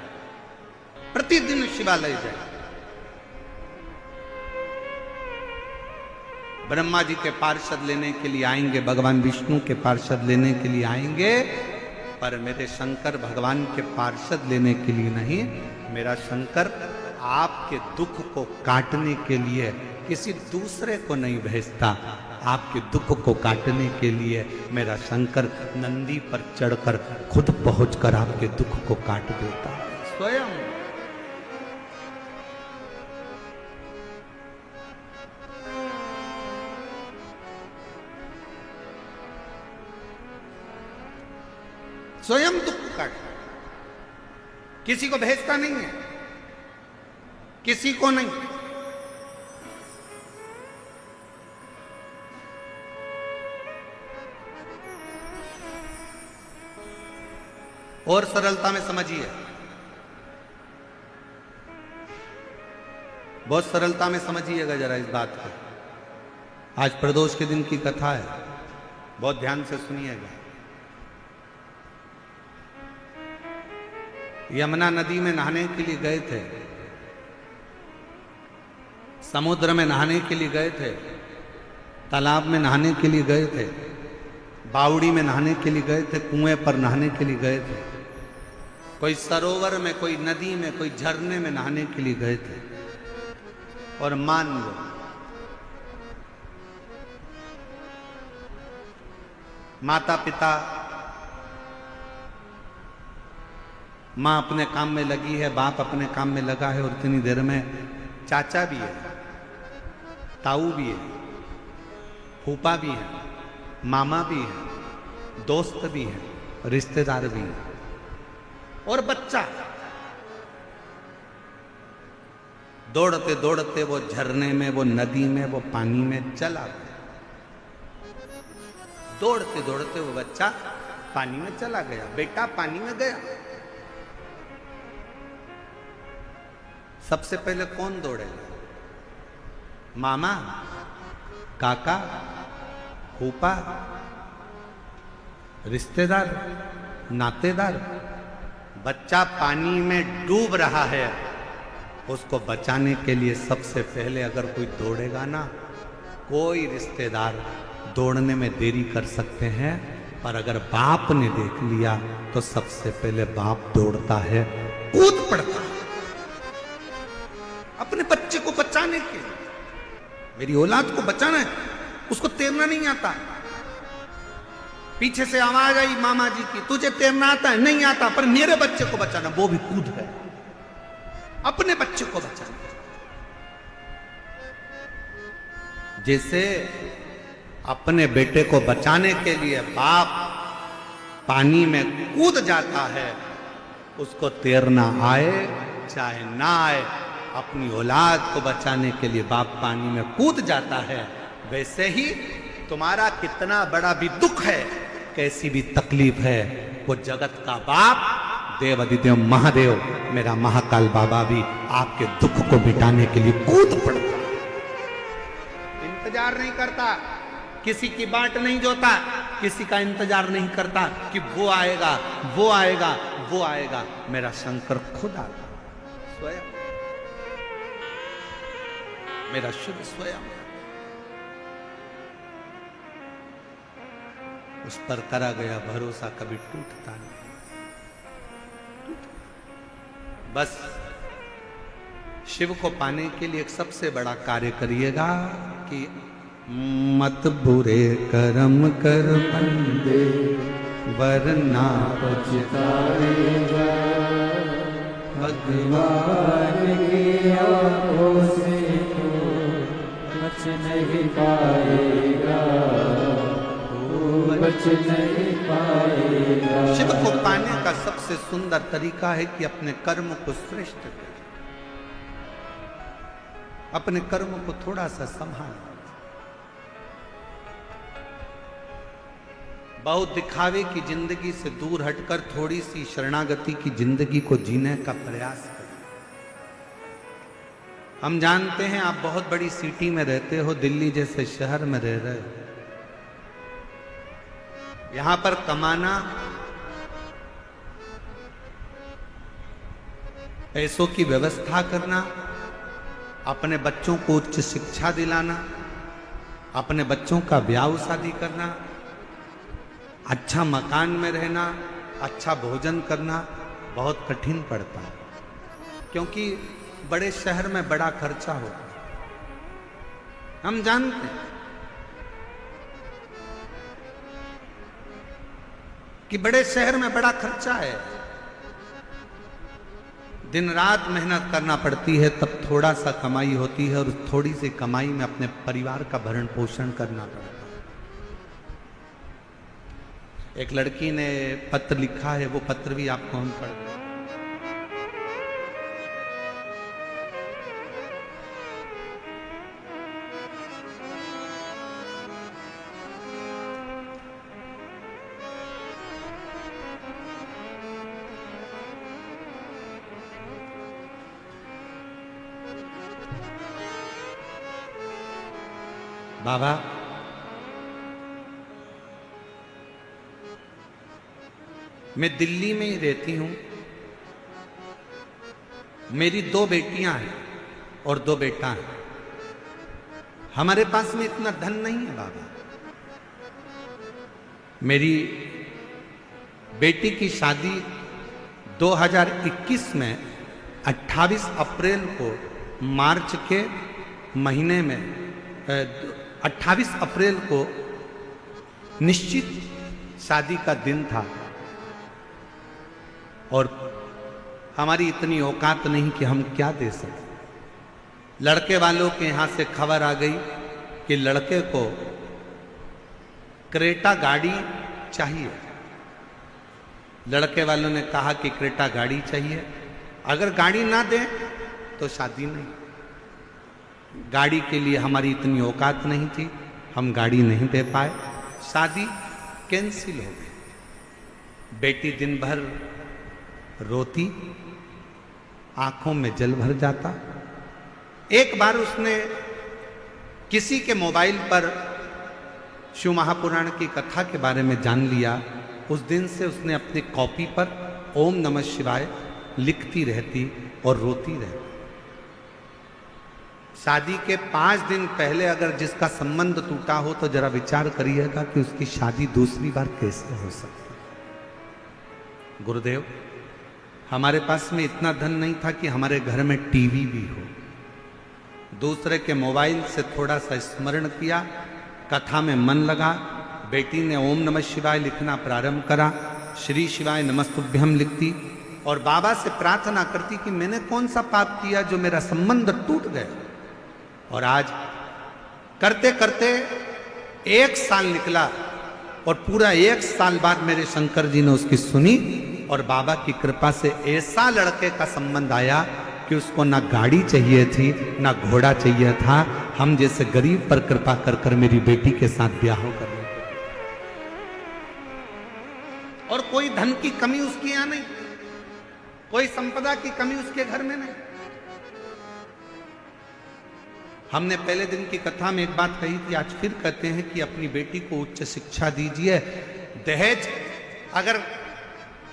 प्रतिदिन शिवालय जाए। ब्रह्मा जी के पार्षद लेने के लिए आएंगे, भगवान विष्णु के पार्षद लेने के लिए आएंगे, पर मेरे शंकर भगवान के पार्षद लेने के लिए नहीं। मेरा शंकर आपके दुख को काटने के लिए किसी दूसरे को नहीं भेजता, आपके दुख को काटने के लिए मेरा शंकर नंदी पर चढ़कर खुद पहुंचकर आपके दुख को काट देता है स्वयं। स्वयं दुख काट, किसी को भेजता नहीं है, किसी को नहीं। और सरलता में समझिए, बहुत सरलता में समझिएगा जरा इस बात को। आज प्रदोष के दिन की कथा है, बहुत ध्यान से सुनिएगा। यमुना नदी में नहाने के लिए गए थे, समुद्र में नहाने के लिए गए थे, तालाब में नहाने के लिए गए थे, बावड़ी में नहाने के लिए गए थे, कुएं पर नहाने के लिए गए थे, कोई सरोवर में, कोई नदी में, कोई झरने में नहाने के लिए गए थे। और मान लो माता पिता, माँ अपने काम में लगी है, बाप अपने काम में लगा है, और इतनी देर में चाचा भी है, ताऊ भी है, फूफा भी है, मामा भी है, दोस्त भी है, रिश्तेदार भी है, और बच्चा। दौड़ते दौड़ते वो झरने में, वो नदी में, वो पानी में चला गया। दौड़ते दौड़ते वो बच्चा पानी में चला गया, बेटा पानी में गया। सबसे पहले कौन दौड़ेगा? मामा, काका, फूफा, रिश्तेदार, नातेदार। बच्चा पानी में डूब रहा है, उसको बचाने के लिए सबसे पहले अगर कोई दौड़ेगा ना, कोई रिश्तेदार दौड़ने में देरी कर सकते हैं, पर अगर बाप ने देख लिया तो सबसे पहले बाप दौड़ता है, कूद पड़ता है अपने बच्चे को बचाने के लिए। मेरी औलाद को बचाना है, उसको तैरना नहीं आता, पीछे से आवाज आई मामा जी की, तुझे तैरना आता है? नहीं आता, पर मेरे बच्चे को बचाना। वो भी कूद गए, अपने बच्चे को बचाना। जैसे अपने बेटे को बचाने के लिए बाप पानी में कूद जाता है, उसको तैरना आए चाहे ना आए, अपनी औलाद को बचाने के लिए बाप पानी में कूद जाता है। वैसे ही तुम्हारा कितना बड़ा भी दुख है, कैसी भी तकलीफ है, वो जगत का बाप देव अधिदेव महादेव मेरा महाकाल बाबा भी आपके दुख को मिटाने के लिए कूद पड़ता, इंतजार नहीं करता, किसी की बाट नहीं जोता, किसी का इंतजार नहीं करता कि वो आएगा वो आएगा वो आएगा। मेरा शंकर खुद आता स्वयं, मेरा शिव स्वयं। उस पर करा गया भरोसा कभी टूटता नहीं। बस शिव को पाने के लिए एक सबसे बड़ा कार्य करिएगा कि मत बुरे कर्म कर बंदे वरना पछताएगा, भगवान की आंखों से तो बच नहीं पाएगा, बच नहीं पाएगा। शिव को पाने का सबसे सुंदर तरीका है कि अपने कर्म को श्रेष्ठ करें, अपने कर्म को थोड़ा सा संभालें। बहुत दिखावे की जिंदगी से दूर हटकर थोड़ी सी शरणागति की जिंदगी को जीने का प्रयास करें। हम जानते हैं आप बहुत बड़ी सिटी में रहते हो, दिल्ली जैसे शहर में रह रहे हो। यहां पर कमाना, पैसों की व्यवस्था करना, अपने बच्चों को उच्च शिक्षा दिलाना, अपने बच्चों का ब्याह शादी करना, अच्छा मकान में रहना, अच्छा भोजन करना बहुत कठिन पड़ता है, क्योंकि बड़े शहर में बड़ा खर्चा होता है। हम जानते हैं कि बड़े शहर में बड़ा खर्चा है, दिन रात मेहनत करना पड़ती है, तब थोड़ा सा कमाई होती है, और थोड़ी सी कमाई में अपने परिवार का भरण पोषण करना पड़ता है। एक लड़की ने पत्र लिखा है, वो पत्र भी आपको हम पढ़ दें। बाबा, मैं दिल्ली में ही रहती हूं, मेरी 2 बेटियां हैं और 2 बेटा हैं। हमारे पास में इतना धन नहीं है बाबा। मेरी बेटी की शादी 2021 में 28 अप्रैल को, मार्च के महीने में 28 अप्रैल को निश्चित शादी का दिन था, और हमारी इतनी औकात नहीं कि हम क्या दे सकें। लड़के वालों के यहाँ से खबर आ गई कि लड़के को क्रेटा गाड़ी चाहिए। लड़के वालों ने कहा कि क्रेटा गाड़ी चाहिए, अगर गाड़ी ना दें तो शादी नहीं। गाड़ी के लिए हमारी इतनी औकात नहीं थी, हम गाड़ी नहीं दे पाए, शादी कैंसिल हो गई। बेटी दिन भर रोती, आंखों में जल भर जाता। एक बार उसने किसी के मोबाइल पर शिव महापुराण की कथा के बारे में जान लिया। उस दिन से उसने अपनी कॉपी पर ओम नमः शिवाय लिखती रहती और रोती रहती। शादी के 5 दिन पहले अगर जिसका संबंध टूटा हो तो जरा विचार करिएगा कि उसकी शादी दूसरी बार कैसे हो सकती। गुरुदेव, हमारे पास में इतना धन नहीं था कि हमारे घर में टीवी भी हो। दूसरे के मोबाइल से थोड़ा सा स्मरण किया, कथा में मन लगा, बेटी ने ओम नमः शिवाय लिखना प्रारंभ करा, श्री शिवाय नमस्तुभ्यम लिखती और बाबा से प्रार्थना करती कि मैंने कौन सा पाप किया जो मेरा संबंध टूट गया। और आज करते करते 1 साल निकला और पूरा 1 साल बाद मेरे शंकर जी ने उसकी सुनी और बाबा की कृपा से ऐसा लड़के का संबंध आया कि उसको ना गाड़ी चाहिए थी ना घोड़ा चाहिए था। हम जैसे गरीब पर कृपा कर कर मेरी बेटी के साथ ब्याह कर रहे और कोई धन की कमी उसके यहां नहीं, कोई संपदा की कमी उसके घर में नहीं। हमने पहले दिन की कथा में एक बात कही थी, आज फिर कहते हैं कि अपनी बेटी को उच्च शिक्षा दीजिए। दहेज अगर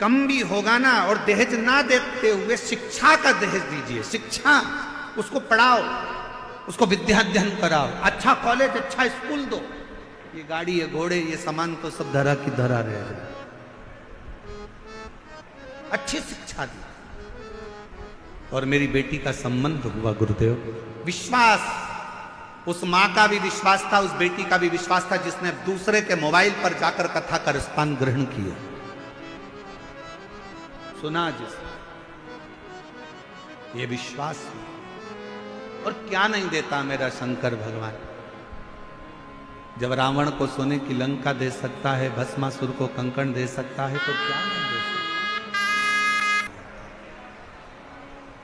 कम भी होगा ना, और दहेज ना देते हुए शिक्षा का दहेज दीजिए। शिक्षा, उसको पढ़ाओ, उसको विद्या अध्ययन कराओ, अच्छा कॉलेज, अच्छा स्कूल दो। ये गाड़ी, ये घोड़े, ये सामान तो सब धरा की धरा रह जाए। अच्छी शिक्षा दी और मेरी बेटी का संबंध हुआ गुरुदेव। विश्वास, उस मां का भी विश्वास था, उस बेटी का भी विश्वास था जिसने दूसरे के मोबाइल पर जाकर कथा का रसपान ग्रहण किया, सुना जिसने, ये विश्वास। और क्या नहीं देता मेरा शंकर भगवान। जब रावण को सोने की लंका दे सकता है, भस्मासुर को कंकण दे सकता है, तो क्या नहीं दे सकता।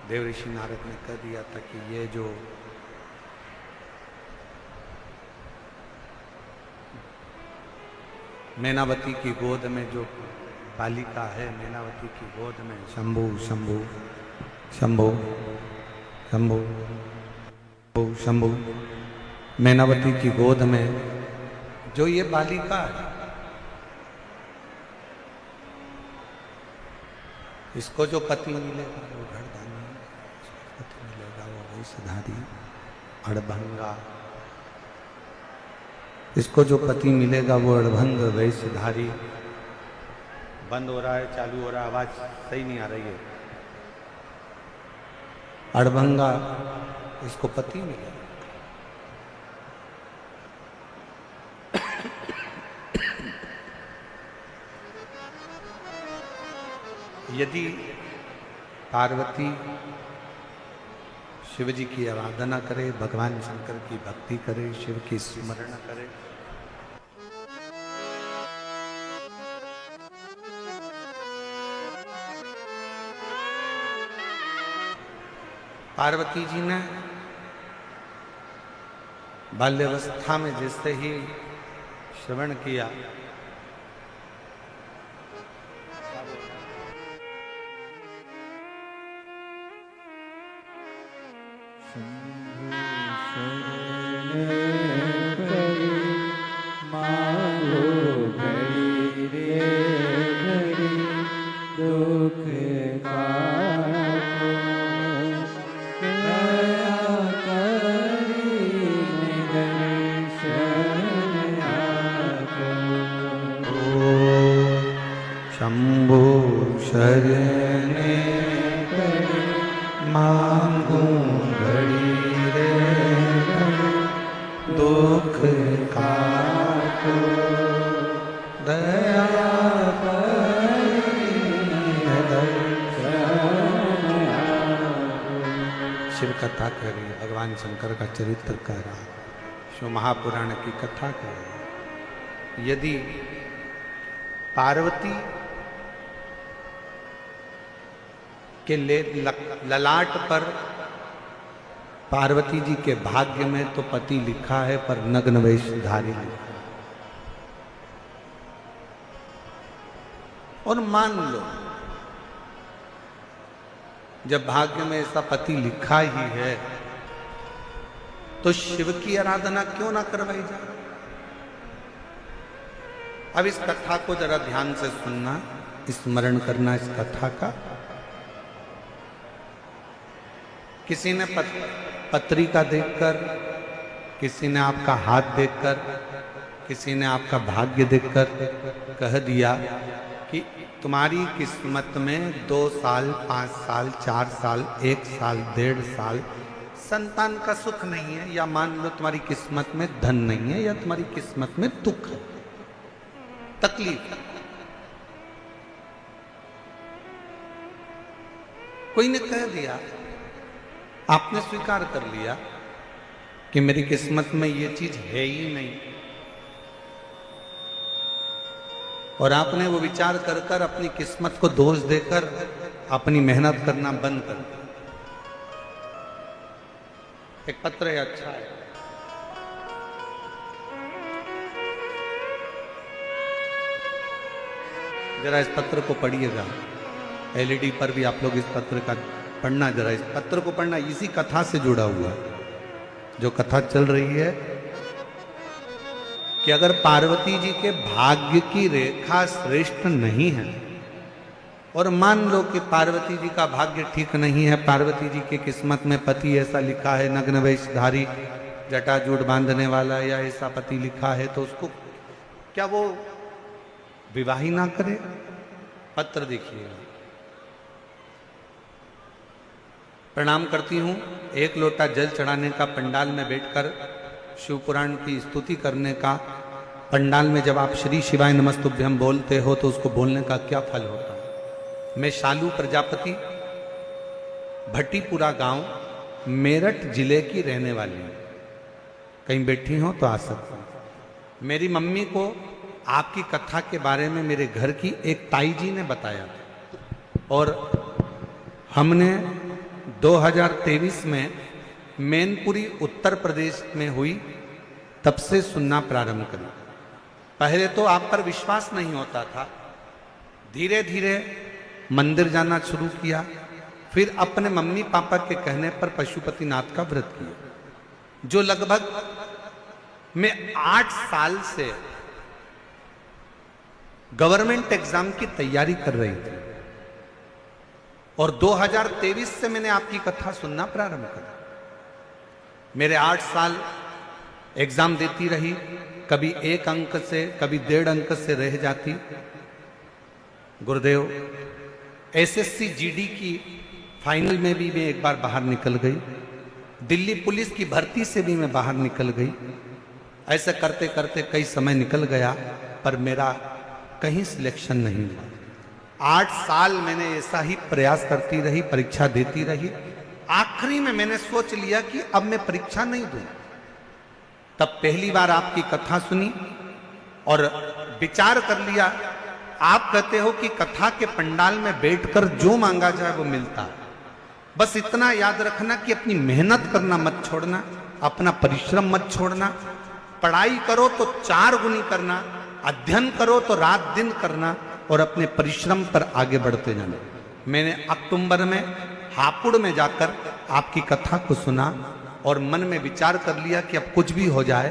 देव ऋषि नारद ने कह दिया था कि ये जो मैनावती की गोद में जो बालिका है, मैनावती की गोद में शंभु शंभु शंभु शंभु शंभु, मैनावती की गोद में जो ये बालिका है, इसको जो पति मिलेगा वो घरदानी, पति मिलेगा वो वैश्यधारी अड़भंगा, इसको जो पति मिलेगा वो अड़भंग वैश्यधारी। बंद हो रहा है, चालू हो रहा है, आवाज सही नहीं आ रही है। अड़भंगा, इसको पति मिलेगा। यदि पार्वती शिव जी की आराधना करे, भगवान शंकर की भक्ति करे, शिव की स्मरण करे, पार्वती जी ने बाल्यावस्था में जैसे ही श्रवण किया, शंभो शरणे मांगू घड़ी रे दुख काटो, दया शिव कथा करी, भगवान शंकर का चरित्र कह रहा, शिव महापुराण की कथा कह रहा। यदि पार्वती के ललाट पर, पार्वती जी के भाग्य में तो पति लिखा है पर नग्न वेशधारी लिखा है। और मान लो जब भाग्य में ऐसा पति लिखा ही है तो शिव की आराधना क्यों ना करवाई जाए। अब इस कथा को जरा ध्यान से सुनना, स्मरण करना इस कथा का। किसी ने पत्रिका देखकर, किसी ने आपका हाथ देखकर, किसी ने आपका भाग्य देखकर कह दिया कि तुम्हारी किस्मत में 2 साल, 5 साल, 4 साल, 1 साल, 1.5 साल संतान का सुख नहीं है, या मान लो तुम्हारी किस्मत में धन नहीं है, या तुम्हारी किस्मत में दुख है। तकलीफ। कोई ने कह दिया, आपने स्वीकार कर लिया कि मेरी किस्मत में ये चीज है ही नहीं, और आपने वो विचार कर कर अपनी किस्मत को दोष देकर अपनी मेहनत करना बंद कर दिया। एक पत्र है, अच्छा है, जरा इस पत्र को पढ़िएगा। एलईडी पर भी आप लोग इस पत्र का पढ़ना, जरा इस पत्र को पढ़ना, इसी कथा से जुड़ा हुआ जो कथा चल रही है कि अगर पार्वती जी के भाग्य की रेखा श्रेष्ठ नहीं है, और मान लो कि पार्वती जी का भाग्य ठीक नहीं है, पार्वती जी की किस्मत में पति ऐसा लिखा है, नग्न वेशधारी, जटाजूट बांधने वाला, या ऐसा पति लिखा है, तो उसको क्या वो विवाह ही ना करे? पत्र देखिएगा। प्रणाम करती हूं, एक लोटा जल चढ़ाने का पंडाल में बैठकर शिव पुराण की स्तुति करने का, पंडाल में जब आप श्री शिवाय नमस्तुभ्यम बोलते हो तो उसको बोलने का क्या फल होता है? मैं शालू प्रजापति, भट्टीपुरा गांव, मेरठ जिले की रहने वाली हूं। कहीं बैठी हो तो आ सकते हैं। मेरी मम्मी को आपकी कथा के बारे में मेरे घर की एक ताई जी ने बताया, और हमने 2023 में मैनपुरी उत्तर प्रदेश में हुई, तब से सुनना प्रारंभ करी। पहले तो आप पर विश्वास नहीं होता था, धीरे धीरे मंदिर जाना शुरू किया, फिर अपने मम्मी पापा के कहने पर पशुपतिनाथ का व्रत किया, जो लगभग मैं 8 साल से गवर्नमेंट एग्जाम की तैयारी कर रही थी, और 2023 से मैंने आपकी कथा सुनना प्रारंभ करा। मेरे 8 साल एग्जाम देती रही, कभी 1 अंक से, कभी 1.5 अंक से रह जाती। गुरुदेव, एसएससी जीडी की फाइनल में भी मैं एक बार बाहर निकल गई, दिल्ली पुलिस की भर्ती से भी मैं बाहर निकल गई। ऐसे करते करते कई समय निकल गया, पर मेरा कहीं सिलेक्शन नहीं हुआ। 8 साल मैंने ऐसा ही प्रयास करती रही, परीक्षा देती रही। आखिरी में मैंने सोच लिया कि अब मैं परीक्षा नहीं दूं। तब पहली बार आपकी कथा सुनी और विचार कर लिया। आप कहते हो कि कथा के पंडाल में बैठकर जो मांगा जाए वो मिलता है। बस इतना याद रखना कि अपनी मेहनत करना मत छोड़ना, अपना परिश्रम मत छोड़ना। पढ़ाई करो तो 4 गुनी करना, अध्ययन करो तो रात दिन करना, और अपने परिश्रम पर आगे बढ़ते जाना। मैंने अक्टूबर में हापुड़ में जाकर आपकी कथा को सुना और मन में विचार कर लिया कि अब कुछ भी हो जाए,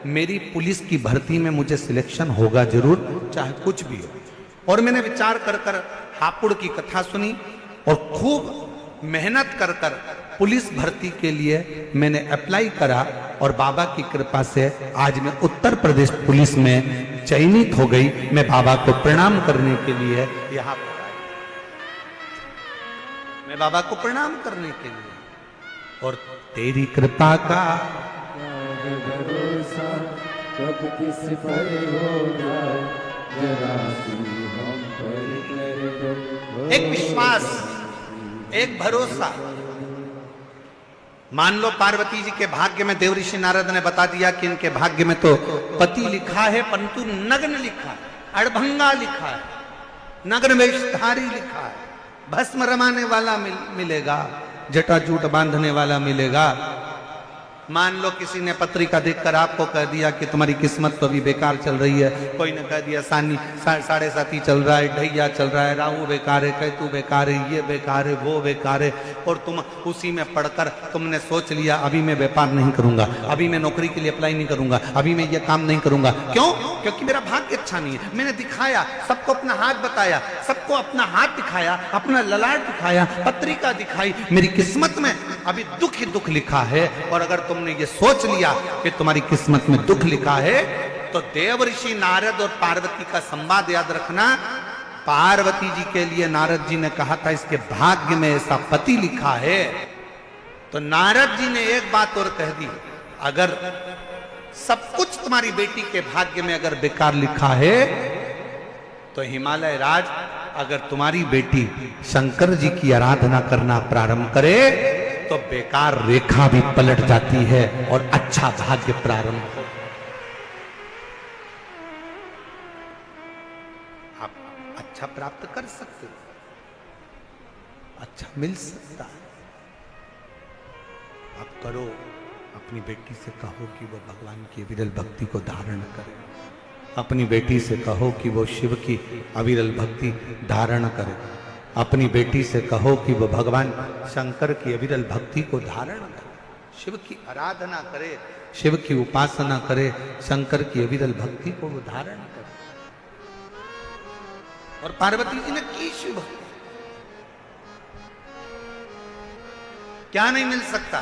मेरी पुलिस की भर्ती में मुझे सिलेक्शन होगा जरूर, चाहे कुछ भी हो। और मैंने विचार कर कर हापुड़ की कथा सुनी और खूब मेहनत कर कर पुलिस भर्ती के लिए मैंने अप्लाई करा, और बाबा की कृपा से आज मैं उत्तर प्रदेश पुलिस में चयनित हो गई। मैं बाबा को प्रणाम करने के लिए यहाँ पर आई, मैं बाबा को प्रणाम करने के लिए। और तेरी कृपा का भरोसा कब किस पर होगा, जरा सी हम पर कर दो। एक विश्वास, एक भरोसा। मान लो पार्वती जी के भाग्य में देव ऋषि नारद ने बता दिया कि इनके भाग्य में तो पति लिखा है, परंतु नग्न लिखा है, अड़भंगा लिखा है, नग्न वेशधारी लिखा है, भस्म रमाने वाला मिलेगा, जटाजूट बांधने वाला मिलेगा। मान लो किसी ने पत्रिका देखकर आपको कह दिया कि तुम्हारी किस्मत तो अभी बेकार चल रही है, कोई ने कह दिया 7.5 चल रहा है, ढैया चल रहा है, राहु बेकार है, केतु बेकार है, ये बेकार है, वो बेकार है, और तुम उसी में पढ़कर तुमने सोच लिया अभी मैं व्यापार नहीं करूंगा, अभी मैं नौकरी के लिए अप्लाई नहीं करूंगा, अभी मैं ये काम नहीं करूंगा। क्यों? क्योंकि मेरा भाग्य अच्छा नहीं है। मैंने दिखाया, सबको अपना हाथ बताया, सबको अपना हाथ दिखाया, अपना ललाट दिखाया, पत्रिका दिखाई, मेरी किस्मत में अभी दुख ही दुख लिखा है। और अगर तुमने ये सोच लिया कि तुम्हारी किस्मत में दुख लिखा है, तो देव ऋषि नारद और पार्वती का संवाद याद रखना। पार्वती जी के लिए नारद जी ने कहा था इसके भाग्य में ऐसा पति लिखा है, तो नारद जी ने एक बात और कह दी, अगर सब कुछ तुम्हारी बेटी के भाग्य में अगर बेकार लिखा है तो हिमालय राज अगर तुम्हारी बेटी शंकर जी की आराधना करना प्रारंभ करे तो बेकार रेखा भी पलट जाती है और अच्छा भाग्य प्रारंभ हो। आप अच्छा प्राप्त कर सकते हो, अच्छा मिल सकता है। आप करो, अपनी बेटी से कहो कि वो भगवान की विरल भक्ति को धारण करे। अपनी बेटी से कहो कि वो शिव की अविरल भक्ति धारण करे। अपनी बेटी से कहो कि वो भगवान शंकर की अविरल भक्ति को धारण करे, शिव की आराधना करे, शिव की उपासना करे, शंकर की अविरल भक्ति को वो धारण करे। और पार्वती जी ने की शिव भक्ति। क्या नहीं मिल सकता?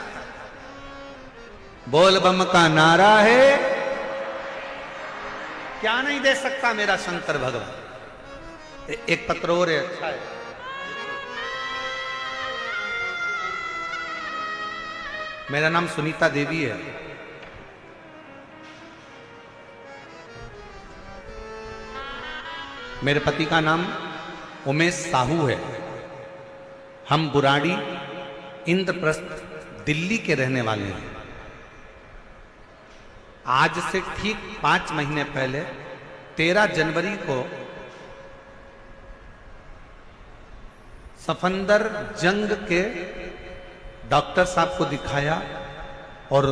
बोल बम का नारा है, क्या नहीं दे सकता मेरा शंकर भगवान। एक पत्र और है, अच्छा है। मेरा नाम सुनीता देवी है। मेरे पति का नाम उमेश साहू है। हम बुराड़ी इंद्रप्रस्थ दिल्ली के रहने वाले हैं। आज से ठीक 5 महीने पहले 13 जनवरी को सफंदर जंग के डॉक्टर साहब को दिखाया और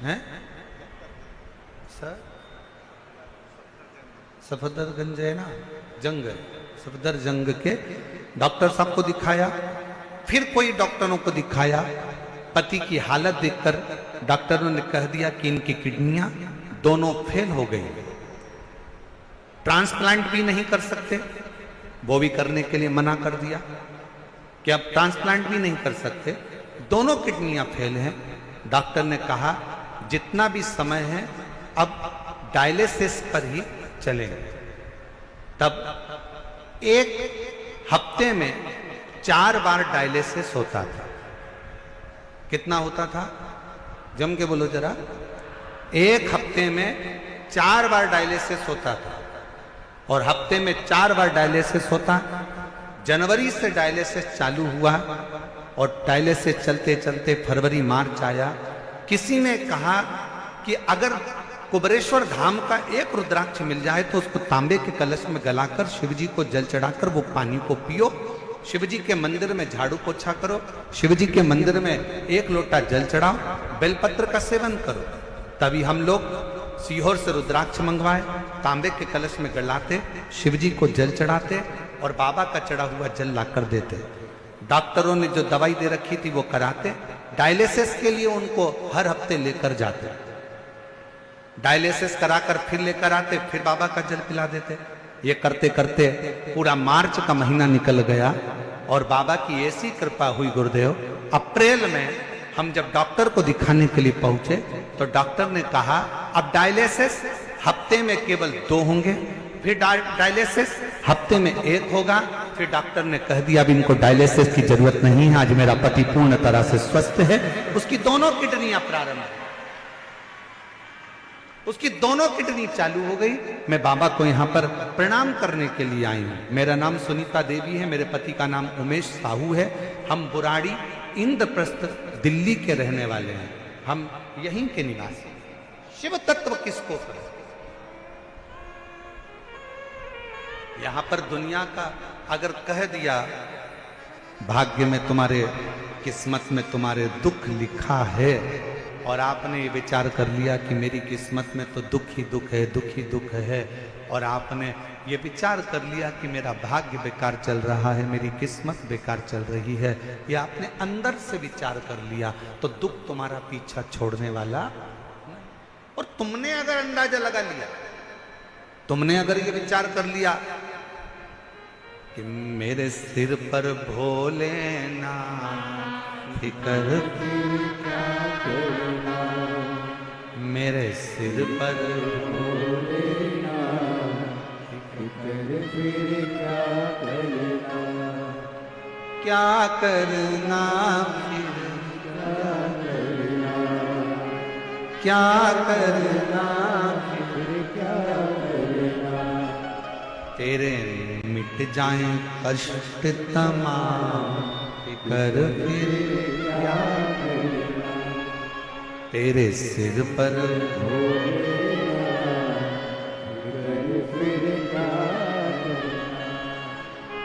हैं सर सफदरगंज है ना, जंग सफदर जंग के डॉक्टर साहब को दिखाया। फिर कोई डॉक्टरों को दिखाया। पति की हालत देखकर डॉक्टरों ने कह दिया कि इनकी किडनियां दोनों फेल हो गई, ट्रांसप्लांट भी नहीं कर सकते। वो भी करने के लिए मना कर दिया कि अब ट्रांसप्लांट भी नहीं कर सकते, दोनों किडनियां फेल हैं। डॉक्टर ने कहा जितना भी समय है अब डायलिसिस पर ही चलेंगे। तब एक हफ्ते में 4 बार डायलिसिस होता था। कितना होता था? जम के बोलो जरा। एक हफ्ते में 4 बार डायलिसिस होता था और हफ्ते में 4 बार डायलिसिस होता। जनवरी से डायलिसिस चालू हुआ और डायलिसिस चलते चलते फरवरी मार्च आया। किसी ने कहा कि अगर कुबरेश्वर धाम का एक रुद्राक्ष मिल जाए तो उसको तांबे के कलश में गलाकर शिवजी को जल चढ़ाकर वो पानी को पियो, शिवजी के मंदिर में झाड़ू पोछा करो, शिवजी के मंदिर में 1 लोटा जल चढ़ाओ, बेलपत्र का सेवन करो। तभी हम लोग सीहोर से रुद्राक्ष मंगवाए, तांबे के कलश में गलाते, शिवजी को जल चढ़ाते और बाबा का चढ़ा हुआ जल ला कर देते। डॉक्टरों ने जो दवाई दे रखी थी वो कराते। डायलिसिस के लिए उनको हर हफ्ते लेकर जाते, डायलिसिस कराकर फिर लेकर आते, फिर बाबा का जल पिला देते। ये करते करते पूरा मार्च का महीना निकल गया और बाबा की ऐसी कृपा हुई गुरुदेव, अप्रैल में हम जब डॉक्टर को दिखाने के लिए पहुंचे तो डॉक्टर ने कहा अब डायलिसिस हफ्ते में केवल 2 होंगे, फिर डायलिसिस हफ्ते में 1 होगा। फिर डॉक्टर ने कह दिया अब इनको डायलिसिस की जरूरत नहीं है, आज मेरा पति पूर्ण तरह से स्वस्थ है। उसकी दोनों किडनियां प्रारंभ है, उसकी दोनों किडनी चालू हो गई। मैं बाबा को यहाँ पर प्रणाम करने के लिए आई हूँ। मेरा नाम सुनीता देवी है, मेरे पति का नाम उमेश साहू है। हम बुराड़ी इंद्रप्रस्थ दिल्ली के रहने वाले हैं, हम यहीं के निवासी। शिव तत्व किसको करें? यहां पर दुनिया का अगर कह दिया भाग्य में तुम्हारे, किस्मत में तुम्हारे दुख लिखा है और आपने ये विचार कर लिया कि मेरी किस्मत में तो दुख ही दुख है, दुख ही दुख है, और आपने ये विचार कर लिया कि मेरा भाग्य बेकार चल रहा है, मेरी किस्मत बेकार चल रही है, ये आपने अंदर से विचार कर लिया तो दुख तुम्हारा पीछा छोड़ने वाला। और तुमने अगर अंदाजा लगा लिया, तुमने अगर ये विचार कर लिया कि मेरे सिर पर भोलेनाथ फिकर क्या करना, मेरे सिर पर फिक्र फिर क्या करना, क्या करना फिर क्या करना फिर क्या करना, तेरे मिट जाए कष्ट तमाम, कर फिर क्या तेरे सिर पर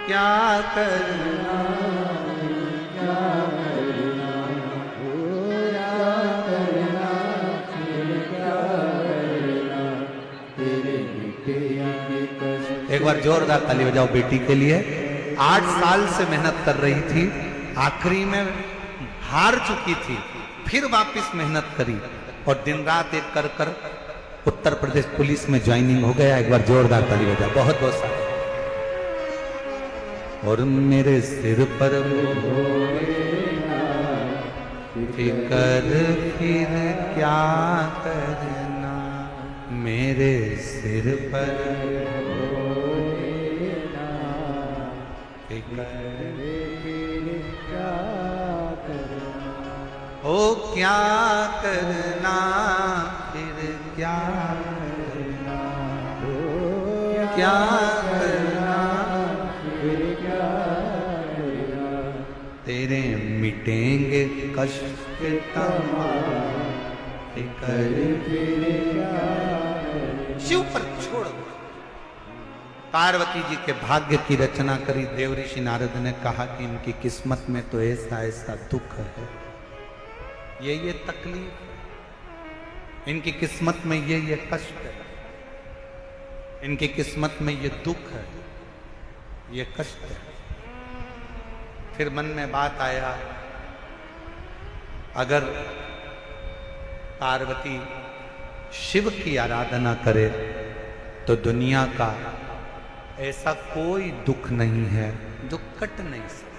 क्या करना, एक बार जोरदार ताली बजाओ बेटी के लिए। 8 साल से मेहनत कर रही थी, आखिरी में हार चुकी थी, फिर वापस मेहनत करी और दिन रात एक कर कर उत्तर प्रदेश पुलिस में ज्वाइनिंग हो गया। एक बार जोरदार ताली बजाओ, बहुत बहुत सारा। और मेरे सिर पर फिकर फिर क्या करना, मेरे सिर पर ओ क्या करना, फिर क्या करना, क्या करना, फिर क्या करना, तेरे मिटेंगे कष्ट तमाम, फिकर फिर क्या करना। शिव पर छोड़। पार्वती जी के भाग्य की रचना करी देवऋषि नारद ने कहा कि इनकी किस्मत में तो ऐसा ऐसा दुख है, ये तकलीफ, इनकी किस्मत में ये कष्ट है, इनकी किस्मत में ये दुख है, ये कष्ट है। फिर मन में बात आया, अगर पार्वती शिव की आराधना करे तो दुनिया का ऐसा कोई दुख नहीं है जो कट नहीं सकता,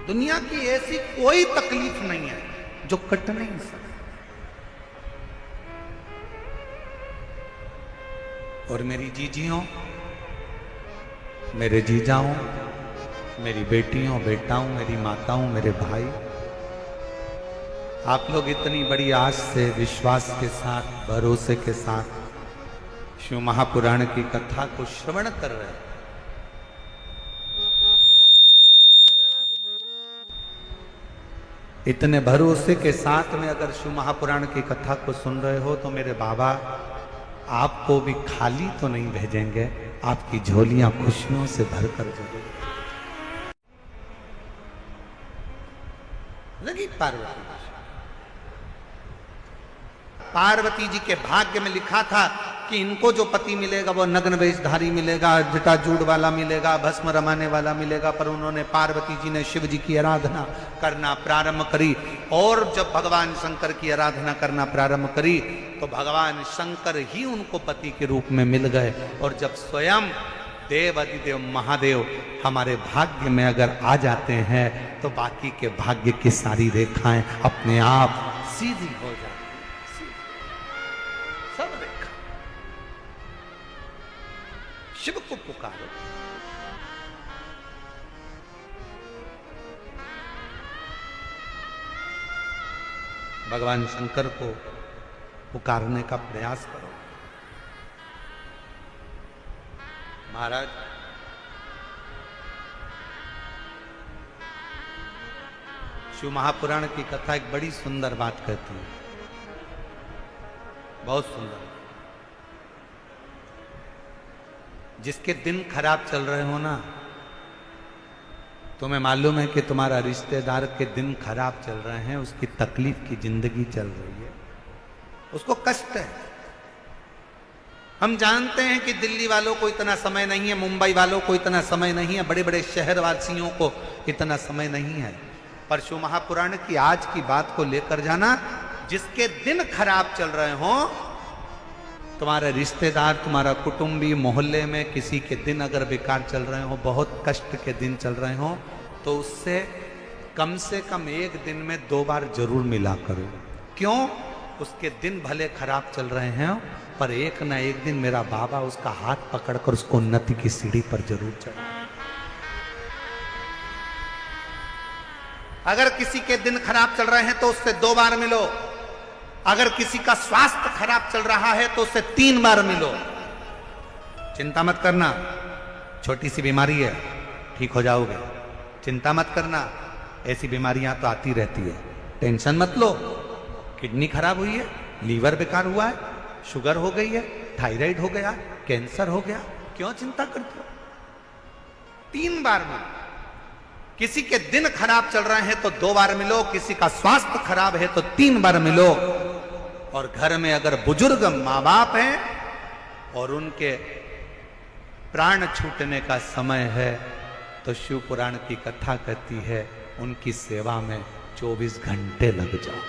दुनिया की ऐसी कोई तकलीफ नहीं है जो कट नहीं सकती। और मेरी जीजियों, मेरे जीजाओं, मेरी बेटियों, बेटाओं, मेरी माताओं, मेरे भाई, आप लोग इतनी बड़ी आस से, विश्वास के साथ, भरोसे के साथ शिव महापुराण की कथा को श्रवण कर रहे हैं। इतने भरोसे के साथ में अगर शिव महापुराण की कथा को सुन रहे हो तो मेरे बाबा आपको भी खाली तो नहीं भेजेंगे, आपकी झोलियां खुशियों से भरकर जरूर लगी। पार्वती जी के भाग्य में लिखा था कि इनको जो पति मिलेगा वो नग्न वेशधारी मिलेगा, जटाजूड़ वाला मिलेगा, भस्म रमाने वाला मिलेगा। पर उन्होंने, पार्वती जी ने शिव जी की आराधना करना प्रारंभ करी और जब भगवान शंकर की आराधना करना प्रारंभ करी तो भगवान शंकर ही उनको पति के रूप में मिल गए। और जब स्वयं देव अधिदेव महादेव हमारे भाग्य में अगर आ जाते हैं तो बाकी के भाग्य की सारी रेखाएं अपने आप सीधी हो जाती, सब रेखा। शिव को पुकारो, भगवान शंकर को पुकारने का प्रयास करो। महाराज, शिव महापुराण की कथा एक बड़ी सुंदर बात कहती है, बहुत सुंदर। जिसके दिन खराब चल रहे हो ना, तुम्हें मालूम है कि तुम्हारा रिश्तेदार के दिन खराब चल रहे हैं, उसकी तकलीफ की जिंदगी चल रही है, उसको कष्ट है। हम जानते हैं कि दिल्ली वालों को इतना समय नहीं है, मुंबई वालों को इतना समय नहीं है, बड़े बड़े शहर वासियों को इतना समय नहीं है। पर शिव महापुराण की आज की बात को लेकर जाना, जिसके दिन खराब चल रहे हो, तुम्हारे रिश्तेदार, तुम्हारा कुटुंबी, मोहल्ले में किसी के दिन अगर बेकार चल रहे हो, बहुत कष्ट के दिन चल रहे हो, तो उससे कम से कम एक दिन में 2 बार जरूर मिला करो। क्यों? उसके दिन भले खराब चल रहे हैं, पर एक ना एक दिन मेरा बाबा उसका हाथ पकड़कर उसको उन्नति की सीढ़ी पर जरूर चढ़ा। अगर किसी के दिन खराब चल रहे हैं तो उससे 2 बार मिलो। अगर किसी का स्वास्थ्य खराब चल रहा है तो उससे 3 बार मिलो। चिंता मत करना, छोटी सी बीमारी है, ठीक हो जाओगे। चिंता मत करना, ऐसी बीमारियां तो आती रहती है, टेंशन मत लो। किडनी खराब हुई है, लीवर बेकार हुआ है, शुगर हो गई है, थायराइड हो गया, कैंसर हो गया, क्यों चिंता करते हो? 3 बार मिलो। किसी के दिन खराब चल रहे हैं तो 2 बार मिलो, किसी का स्वास्थ्य खराब है तो 3 बार मिलो। और घर में अगर बुजुर्ग माँ बाप हैं और उनके प्राण छूटने का समय है तो शिव पुराण की कथा कहती है उनकी सेवा में 24 घंटे लग जाओ।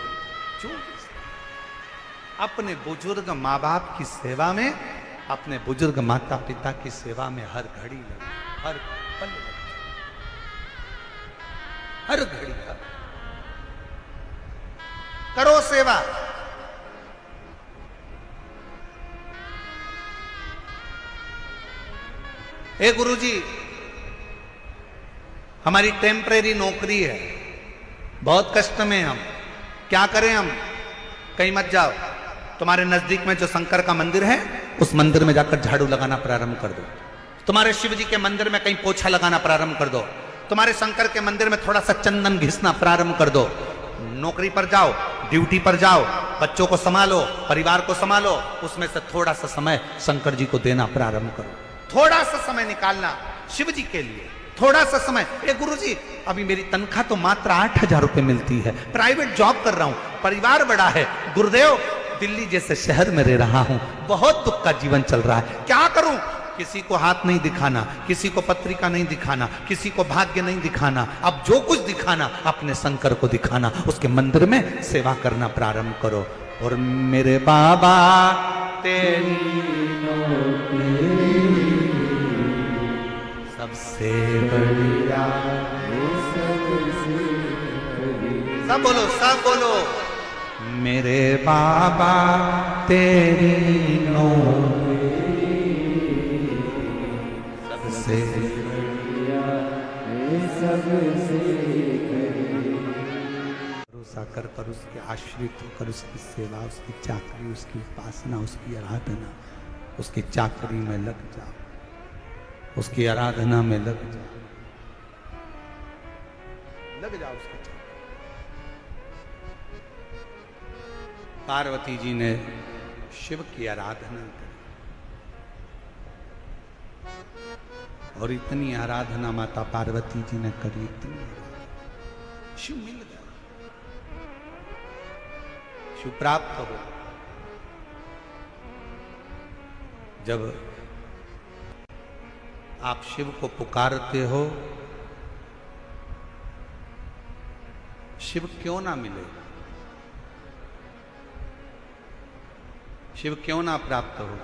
24 अपने बुजुर्ग माँ बाप की सेवा में, अपने बुजुर्ग माता पिता की सेवा में हर घड़ी लगे, हर पल लगे, हर घड़ी करो सेवा। हे गुरुजी, हमारी टेम्परेरी नौकरी है, बहुत कष्ट में हम, क्या करें हम? कहीं मत जाओ, तुम्हारे नजदीक में जो शंकर का मंदिर है उस मंदिर में जाकर झाड़ू लगाना प्रारंभ कर दो। तुम्हारे शिव जी के मंदिर में कहीं पोछा लगाना प्रारंभ कर दो। तुम्हारे शंकर के मंदिर में थोड़ा सा चंदन घिसना प्रारंभ कर दो। नौकरी पर जाओ, ड्यूटी पर जाओ, बच्चों को संभालो, परिवार को संभालो, उसमें से थोड़ा सा समय शंकर जी को देना प्रारंभ करो। थोड़ा सा समय निकालना शिव जी के लिए, थोड़ा सा समय। ए गुरुजी, अभी मेरी तनख्वाह तो मात्र 8,000 रुपए मिलती है, प्राइवेट जॉब कर रहा हूं, परिवार बड़ा है, गुरुदेव दिल्ली जैसे शहर में रह रहा हूं, बहुत दुख का जीवन चल रहा है, क्या करूं? किसी को हाथ नहीं दिखाना, किसी को पत्रिका नहीं दिखाना, किसी को भाग्य नहीं दिखाना, अब जो कुछ दिखाना अपने शंकर को दिखाना, उसके मंदिर में सेवा करना प्रारंभ करो। और मेरे बाबा तेरी सबसे बढ़िया, सब बोलो, सब बोलो, मेरे बाबा तेरी नौकरी सबसे बढ़िया, सबसे भरोसा कर उसके आश्रित होकर उसकी सेवा, उसकी चाकरी, उसकी उपासना, उसकी आराधना, उसकी चाकरी में लग जाओ, उसकी आराधना में लग जाओ, लग जाओ उसकी चाकरी। पार्वती जी ने शिव की आराधना करी और इतनी आराधना माता पार्वती जी ने करी, इतनी शिव मिल गया, शिव प्राप्त हो। जब आप शिव को पुकारते हो, शिव क्यों ना मिले, शिव क्यों ना प्राप्त हो?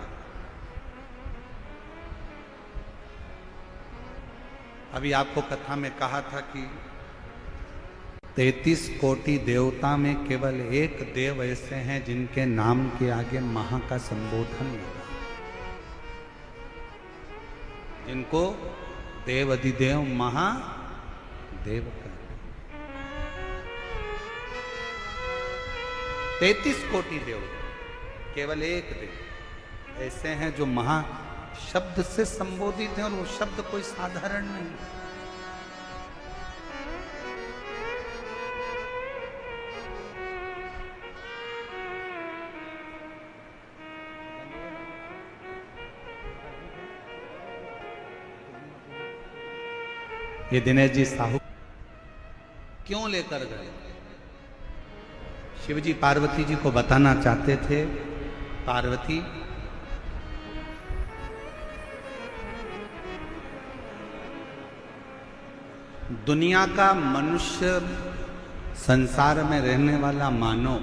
अभी आपको कथा में कहा था कि 33 कोटि देवता में केवल एक देव ऐसे हैं जिनके नाम के आगे महा का संबोधन लगा, जिनको देव अधिदेव महादेव कहते। 33 कोटि देव, केवल एक देव ऐसे हैं जो महा शब्द से संबोधित हैं, और वो शब्द कोई साधारण नहीं। ये दिनेश जी साहू क्यों लेकर गए? शिवजी पार्वती जी को बताना चाहते थे, पार्वती दुनिया का मनुष्य, संसार में रहने वाला मानव,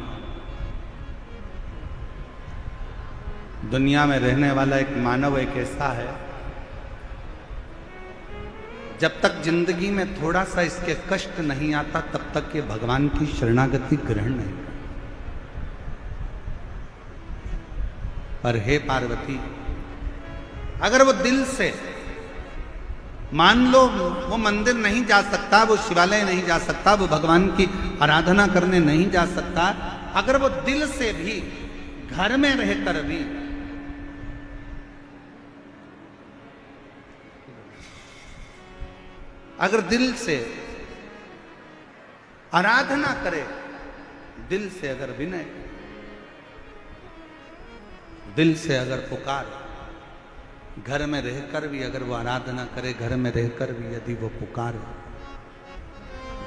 दुनिया में रहने वाला एक मानव एक ऐसा है, जब तक जिंदगी में थोड़ा सा इसके कष्ट नहीं आता तब तक ये भगवान की शरणागति ग्रहण नहीं करता। पर हे पार्वती, अगर वो दिल से, मान लो वो मंदिर नहीं जा सकता, वो शिवालय नहीं जा सकता, वो भगवान की आराधना करने नहीं जा सकता, अगर वो दिल से भी घर में रहकर भी अगर दिल से आराधना करे, दिल से अगर विनय, दिल से अगर पुकारे, घर में रहकर भी अगर वो आराधना करे, घर में रहकर भी यदि वो पुकारे,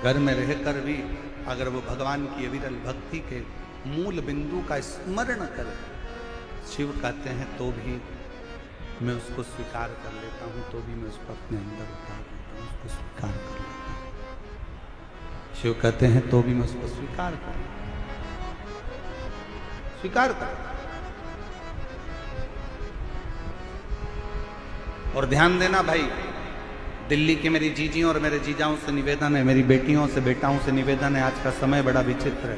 घर में रहकर भी अगर वो भगवान की अविरल भक्ति के मूल बिंदु का स्मरण करे, शिव कहते हैं तो भी मैं उसको स्वीकार कर लेता हूं, तो भी मैं उसको अपने अंदर उतार लेता हूं, उसको स्वीकार कर लेता हूं। शिव कहते हैं तो भी मैं उसको स्वीकार कर स्वीकार कर। और ध्यान देना भाई, दिल्ली की मेरी जीजियों और मेरे जीजाओं से निवेदन है, मेरी बेटियों से बेटाओं से निवेदन है, आज का समय बड़ा विचित्र है,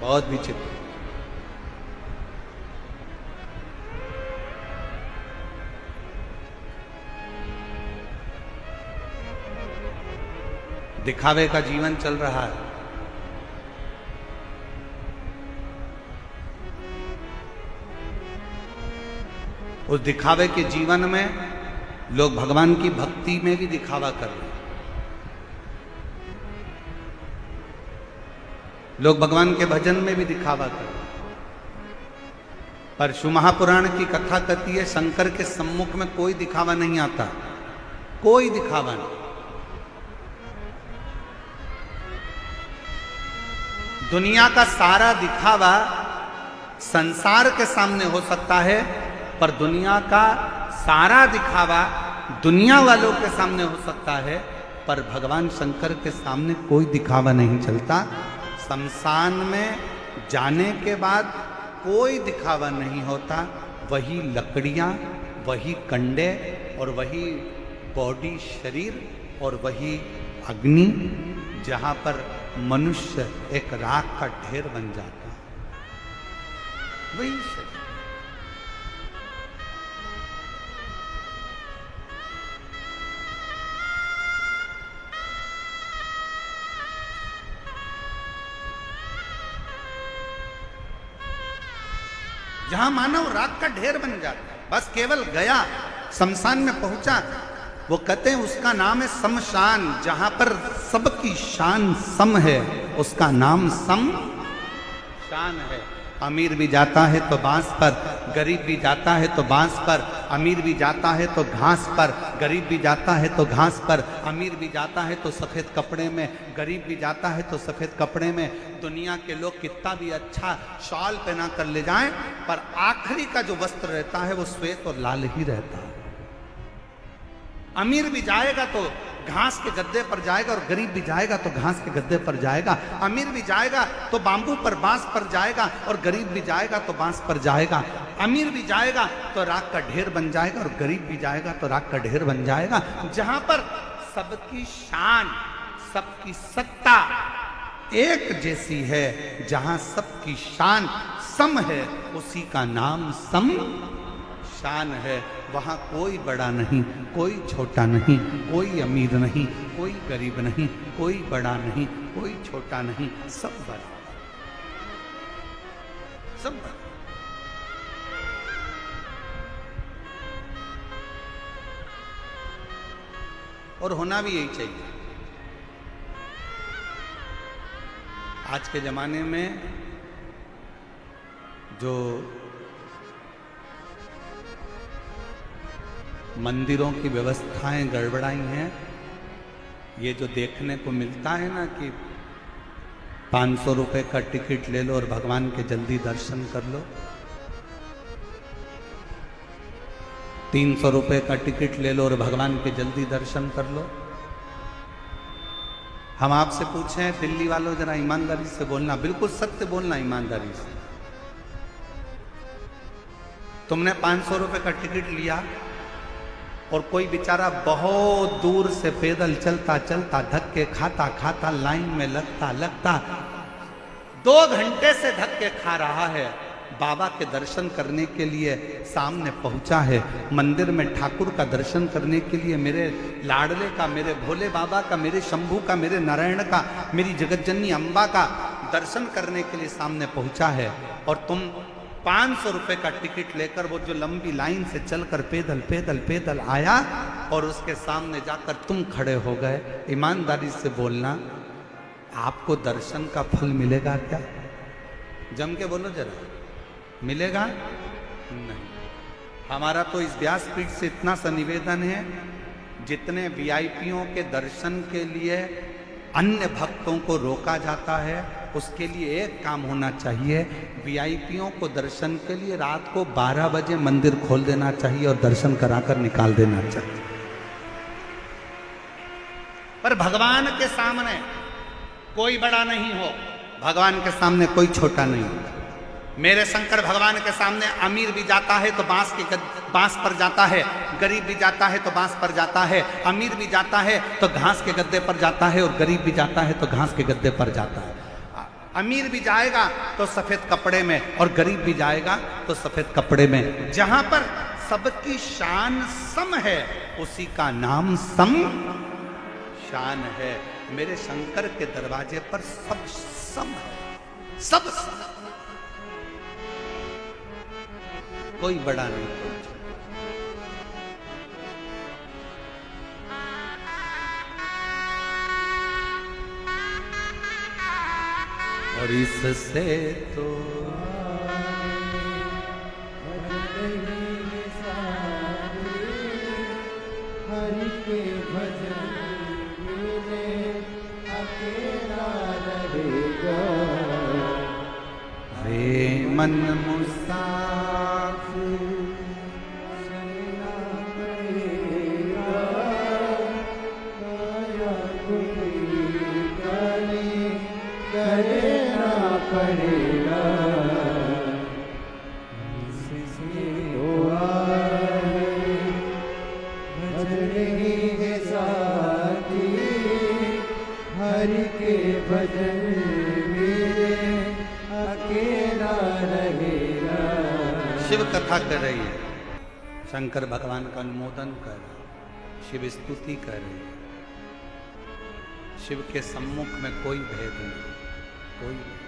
बहुत विचित्र। दिखावे का जीवन चल रहा है। उस दिखावे के जीवन में लोग भगवान की भक्ति में भी दिखावा कर रहे हैं, लोग भगवान के भजन में भी दिखावा कर रहे हैं। पर शिव महापुराण की कथा कहती है शंकर के सम्मुख में कोई दिखावा नहीं आता, कोई दिखावा नहीं। दुनिया का सारा दिखावा संसार के सामने हो सकता है, पर दुनिया का सारा दिखावा दुनिया वालों के सामने हो सकता है, पर भगवान शंकर के सामने कोई दिखावा नहीं चलता। शमशान में जाने के बाद कोई दिखावा नहीं होता, वही लकड़ियां, वही कंडे और वही बॉडी शरीर और वही अग्नि, जहां पर मनुष्य एक राख का ढेर बन जाता है, वही शरीर। जहां मानव राख का ढेर बन जाता है, बस केवल गया, शमशान में पहुंचा, वो कहते हैं उसका नाम है शमशान। जहां पर सबकी शान सम है, उसका नाम शमशान है। अमीर भी जाता है तो बांस पर, गरीब भी जाता है तो बांस पर, अमीर भी जाता है तो घास पर, गरीब भी जाता है तो घास पर, अमीर भी जाता है तो सफेद कपड़े में, गरीब भी जाता है तो सफेद कपड़े में। दुनिया के लोग कितना भी अच्छा शॉल पहना कर ले जाएं, पर आखिरी का जो वस्त्र रहता है वो श्वेत और लाल ही रहता है। अमीर भी जाएगा तो घास के गद्दे पर जाएगा, और गरीब भी जाएगा तो घास के गद्दे पर जाएगा। अमीर भी जाएगा तो बांबू पर, बांस पर जाएगा, और गरीब भी जाएगा तो बांस पर जाएगा। अमीर भी जाएगा तो राख का ढेर बन जाएगा, और गरीब भी जाएगा तो राख का ढेर बन जाएगा। जहां पर सबकी शान, सबकी सत्ता एक जैसी है, जहां सबकी शान सम है, उसी का नाम शमशान है। वहां कोई बड़ा नहीं, कोई छोटा नहीं, कोई अमीर नहीं, कोई गरीब नहीं, कोई बड़ा नहीं, कोई छोटा नहीं, सब बड़ा, सब बड़ा। और होना भी यही चाहिए। आज के जमाने में जो मंदिरों की व्यवस्थाएं गड़बड़ाई हैं, ये जो देखने को मिलता है ना कि 500 रुपए का टिकट ले लो और भगवान के जल्दी दर्शन कर लो, 300 रुपए का टिकट ले लो और भगवान के जल्दी दर्शन कर लो। हम आपसे पूछें, दिल्ली वालों जरा ईमानदारी से बोलना, बिल्कुल सत्य बोलना ईमानदारी से। तुमने 500 रुपए का टिकट लिया और कोई बेचारा बहुत दूर से पैदल चलता चलता, धक्के खाता खाता, लाइन में लगता लगता 2 घंटे से धक्के खा रहा है, बाबा के दर्शन करने के लिए सामने पहुंचा है, मंदिर में ठाकुर का दर्शन करने के लिए, मेरे लाडले का, मेरे भोले बाबा का, मेरे शंभू का, मेरे नारायण का, मेरी जगतजननी अम्बा का दर्शन करने के लिए सामने पहुंचा है, और तुम 500 रुपए का टिकट लेकर वो जो लंबी लाइन से चलकर पैदल पैदल पैदल आया और उसके सामने जाकर तुम खड़े हो गए। ईमानदारी से बोलना, आपको दर्शन का फल मिलेगा क्या? जम के बोलो जरा, मिलेगा नहीं। हमारा तो इस व्यासपीठ से इतना सा निवेदन है, जितने वीआईपीओं के दर्शन के लिए अन्य भक्तों को रोका जाता है, उसके लिए एक काम होना चाहिए, वीआईपीओं को दर्शन के लिए रात को 12 बजे मंदिर खोल देना चाहिए और दर्शन कराकर निकाल देना चाहिए। पर भगवान के सामने कोई बड़ा नहीं हो, भगवान के सामने कोई छोटा नहीं हो। मेरे शंकर भगवान के सामने अमीर भी जाता है तो बांस पर जाता है, गरीब भी जाता है तो बांस पर जाता है, अमीर भी जाता है तो घास के गद्दे पर जाता है और गरीब भी जाता है तो घास के गद्दे पर जाता है। अमीर भी जाएगा तो सफेद कपड़े में और गरीब भी जाएगा तो सफेद कपड़े में। जहां पर सबकी शान सम है, उसी का नाम सम शान है। मेरे शंकर के दरवाजे पर सब सम है, सब सम। कोई बड़ा नहीं, कोई छोटा। और इससे तो हरि के भजन मिले अकेला रहेगा। रे मन मुसाफिर चलना पड़ेगा, काया कोई काली करना पड़ेगा। इससे तो आए भजन ही है साथी, हरि के भजन मेरे अकेला रहेगा। शिव कथा कर रही है, शंकर भगवान का अनुमोदन कर रही है, शिव स्तुति कर रही है। शिव के सम्मुख में कोई भेद नहीं, कोई नहीं।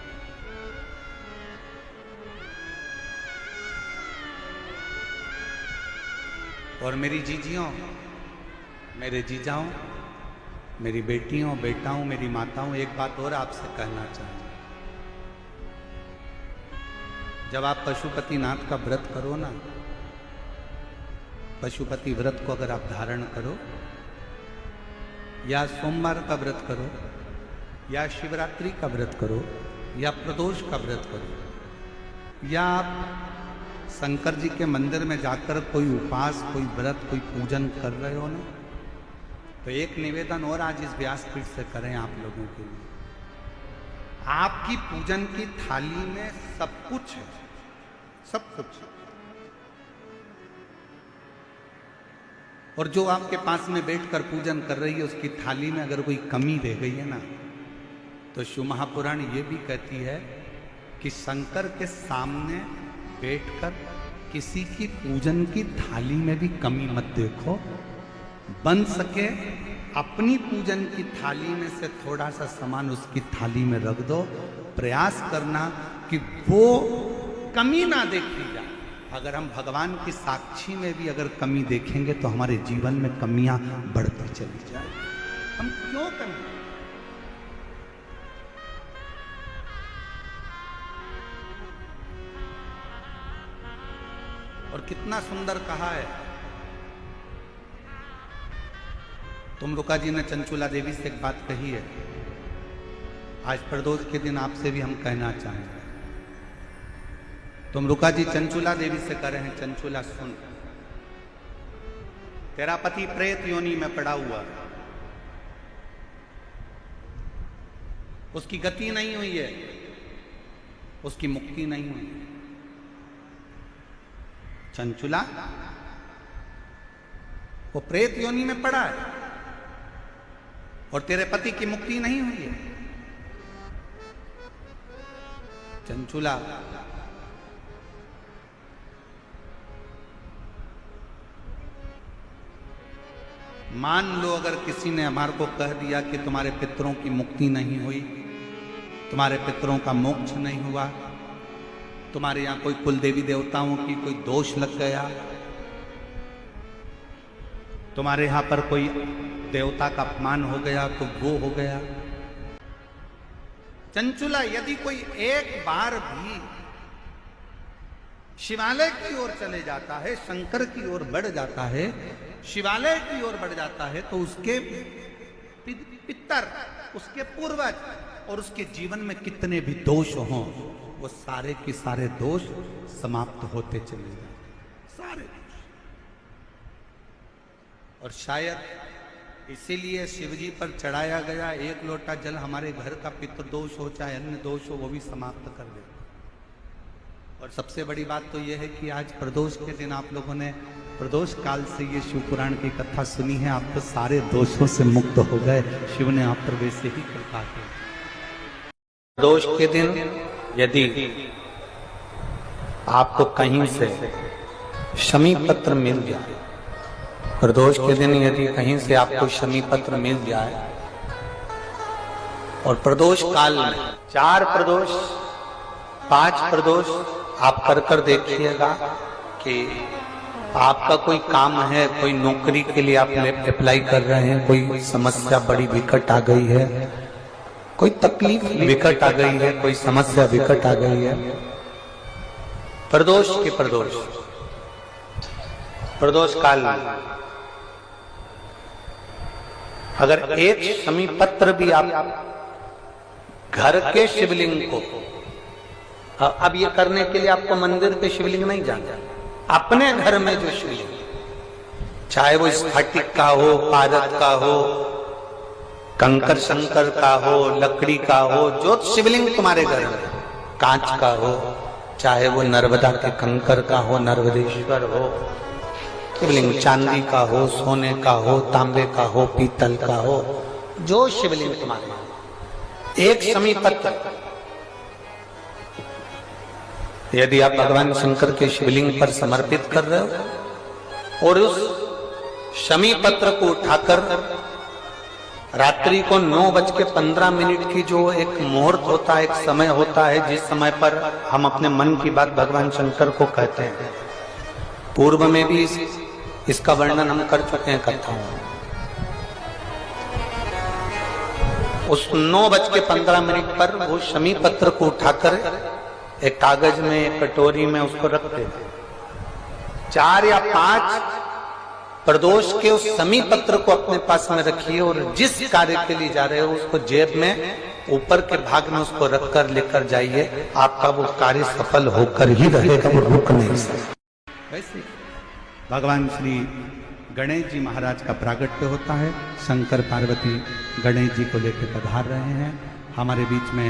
और मेरी जीजियों, मेरे जीजाओं, मेरी बेटियों, बेटाओं, मेरी माताओं, एक बात और आपसे कहना चाहूँ। जब आप पशुपतिनाथ का व्रत करो ना, पशुपति व्रत को अगर आप धारण करो, या सोमवार का व्रत करो, या शिवरात्रि का व्रत करो, या प्रदोष का व्रत करो, या आप शंकर जी के मंदिर में जाकर कोई उपास, कोई व्रत, कोई पूजन कर रहे हो ना, तो एक निवेदन और आज इस व्यासपीठ से करें आप लोगों के लिए। आपकी पूजन की थाली में सब कुछ है, सब कुछ। और जो आपके पास में बैठकर पूजन कर रही है, उसकी थाली में अगर कोई कमी रह गई है ना, तो शिव महापुराण ये भी कहती है कि शंकर के सामने बैठकर किसी की पूजन की थाली में भी कमी मत देखो। बन सके अपनी पूजन की थाली में से थोड़ा सा सामान उसकी थाली में रख दो। प्रयास करना कि वो कमी ना देखी जाए। अगर हम भगवान की साक्षी में भी अगर कमी देखेंगे तो हमारे जीवन में कमियां बढ़ती चली जाए। हम क्यों कमी? और कितना सुंदर कहा है। तुमरुका जी ने चंचुला देवी से एक बात कही है, आज प्रदोष के दिन आपसे भी हम कहना चाहेंगे। तुमरुका जी चंचुला देवी से कह रहे हैं, चंचुला सुन, तेरा पति प्रेत योनि में पड़ा हुआ, उसकी गति नहीं हुई है, उसकी मुक्ति नहीं हुई। चंचुला वो प्रेत योनि में पड़ा है और तेरे पति की मुक्ति नहीं हुई है। चंचुला मान लो अगर किसी ने हमारे को कह दिया कि तुम्हारे पितरों की मुक्ति नहीं हुई, तुम्हारे पितरों का मोक्ष नहीं हुआ, तुम्हारे यहाँ कोई कुल देवी देवताओं की कोई दोष लग गया, तुम्हारे यहाँ पर कोई देवता का अपमान हो गया तो वो हो गया। चंचुला यदि कोई एक बार भी शिवालय की ओर चले जाता है, शंकर की ओर बढ़ जाता है, शिवालय की ओर बढ़ जाता है, तो उसके पितर, उसके पूर्वज और उसके जीवन में कितने भी दोष हों, वो सारे के सारे दोष समाप्त होते चले जाते, सारे दोष। और शायद इसीलिए शिवजी पर चढ़ाया गया एक लोटा जल हमारे घर का पितृदोष हो चाहे अन्य दोष हो, वो भी समाप्त कर देता। और सबसे बड़ी बात तो यह है कि आज प्रदोष के दिन आप लोगों ने प्रदोष काल से ये शिव पुराण की कथा सुनी है, आप तो सारे दोषों से मुक्त हो गए, शिव ने आप पर वैसे ही कृपा की। प्रदोष के दिन यदि आपको कहीं से शमी पत्र मिल जाए, प्रदोष के दिन यदि कहीं से आपको शमी पत्र मिल जाए और प्रदोष काल में 4 प्रदोष 5 प्रदोष आप कर देखिएगा कि आपका कोई काम है, कोई नौकरी के लिए आप अप्लाई कर रहे हैं, कोई समस्या बड़ी विकट आ गई है, कोई तकलीफ विकट आ गई है, कोई समस्या विकट आ गई है, प्रदोष के प्रदोष काल में अगर एक शमी पत्र भी आप घर के शिवलिंग को, अब ये करने के लिए आपको मंदिर पे शिवलिंग नहीं जाना, अपने घर में जो शिवलिंग, चाहे वो स्फटिक का हो, पारद का हो, कंकर शंकर का हो, लकड़ी का हो, जो शिवलिंग तुम्हारे घर में, कांच का हो, चाहे वो नर्मदा के कंकर का हो, नर्मदेश्वर हो, शिवलिंग चांदी का हो, सोने का हो, तांबे का हो, पीतल का हो, जो शिवलिंग तुम्हारे, एक शमी पत्र यदि आप भगवान शंकर के शिवलिंग पर समर्पित कर रहे हो और उस शमी पत्र को उठाकर रात्रि को 9:15 की जो एक मुहूर्त होता है, एक समय होता है, जिस समय पर हम अपने मन की बात भगवान शंकर को कहते हैं, पूर्व में भी इसका वर्णन हम कर चुके हैं कथाओं में। उस 9:15 पर वो शमी पत्र को उठाकर एक कागज में, एक कटोरी में उसको रखते थे। 4 या 5 प्रदोष के उस शमी पत्र को अपने पास में रखिए और जिस कार्य के लिए जा रहे हो उसको जेब में ऊपर के भाग में उसको रखकर लेकर जाइए, आपका वो कार्य सफल होकर ही रहेगा, वो रुक नहीं सकता। वैसे भगवान श्री गणेश जी महाराज का प्रागट्य होता है, शंकर पार्वती गणेश जी को लेकर पधार रहे हैं हमारे बीच में।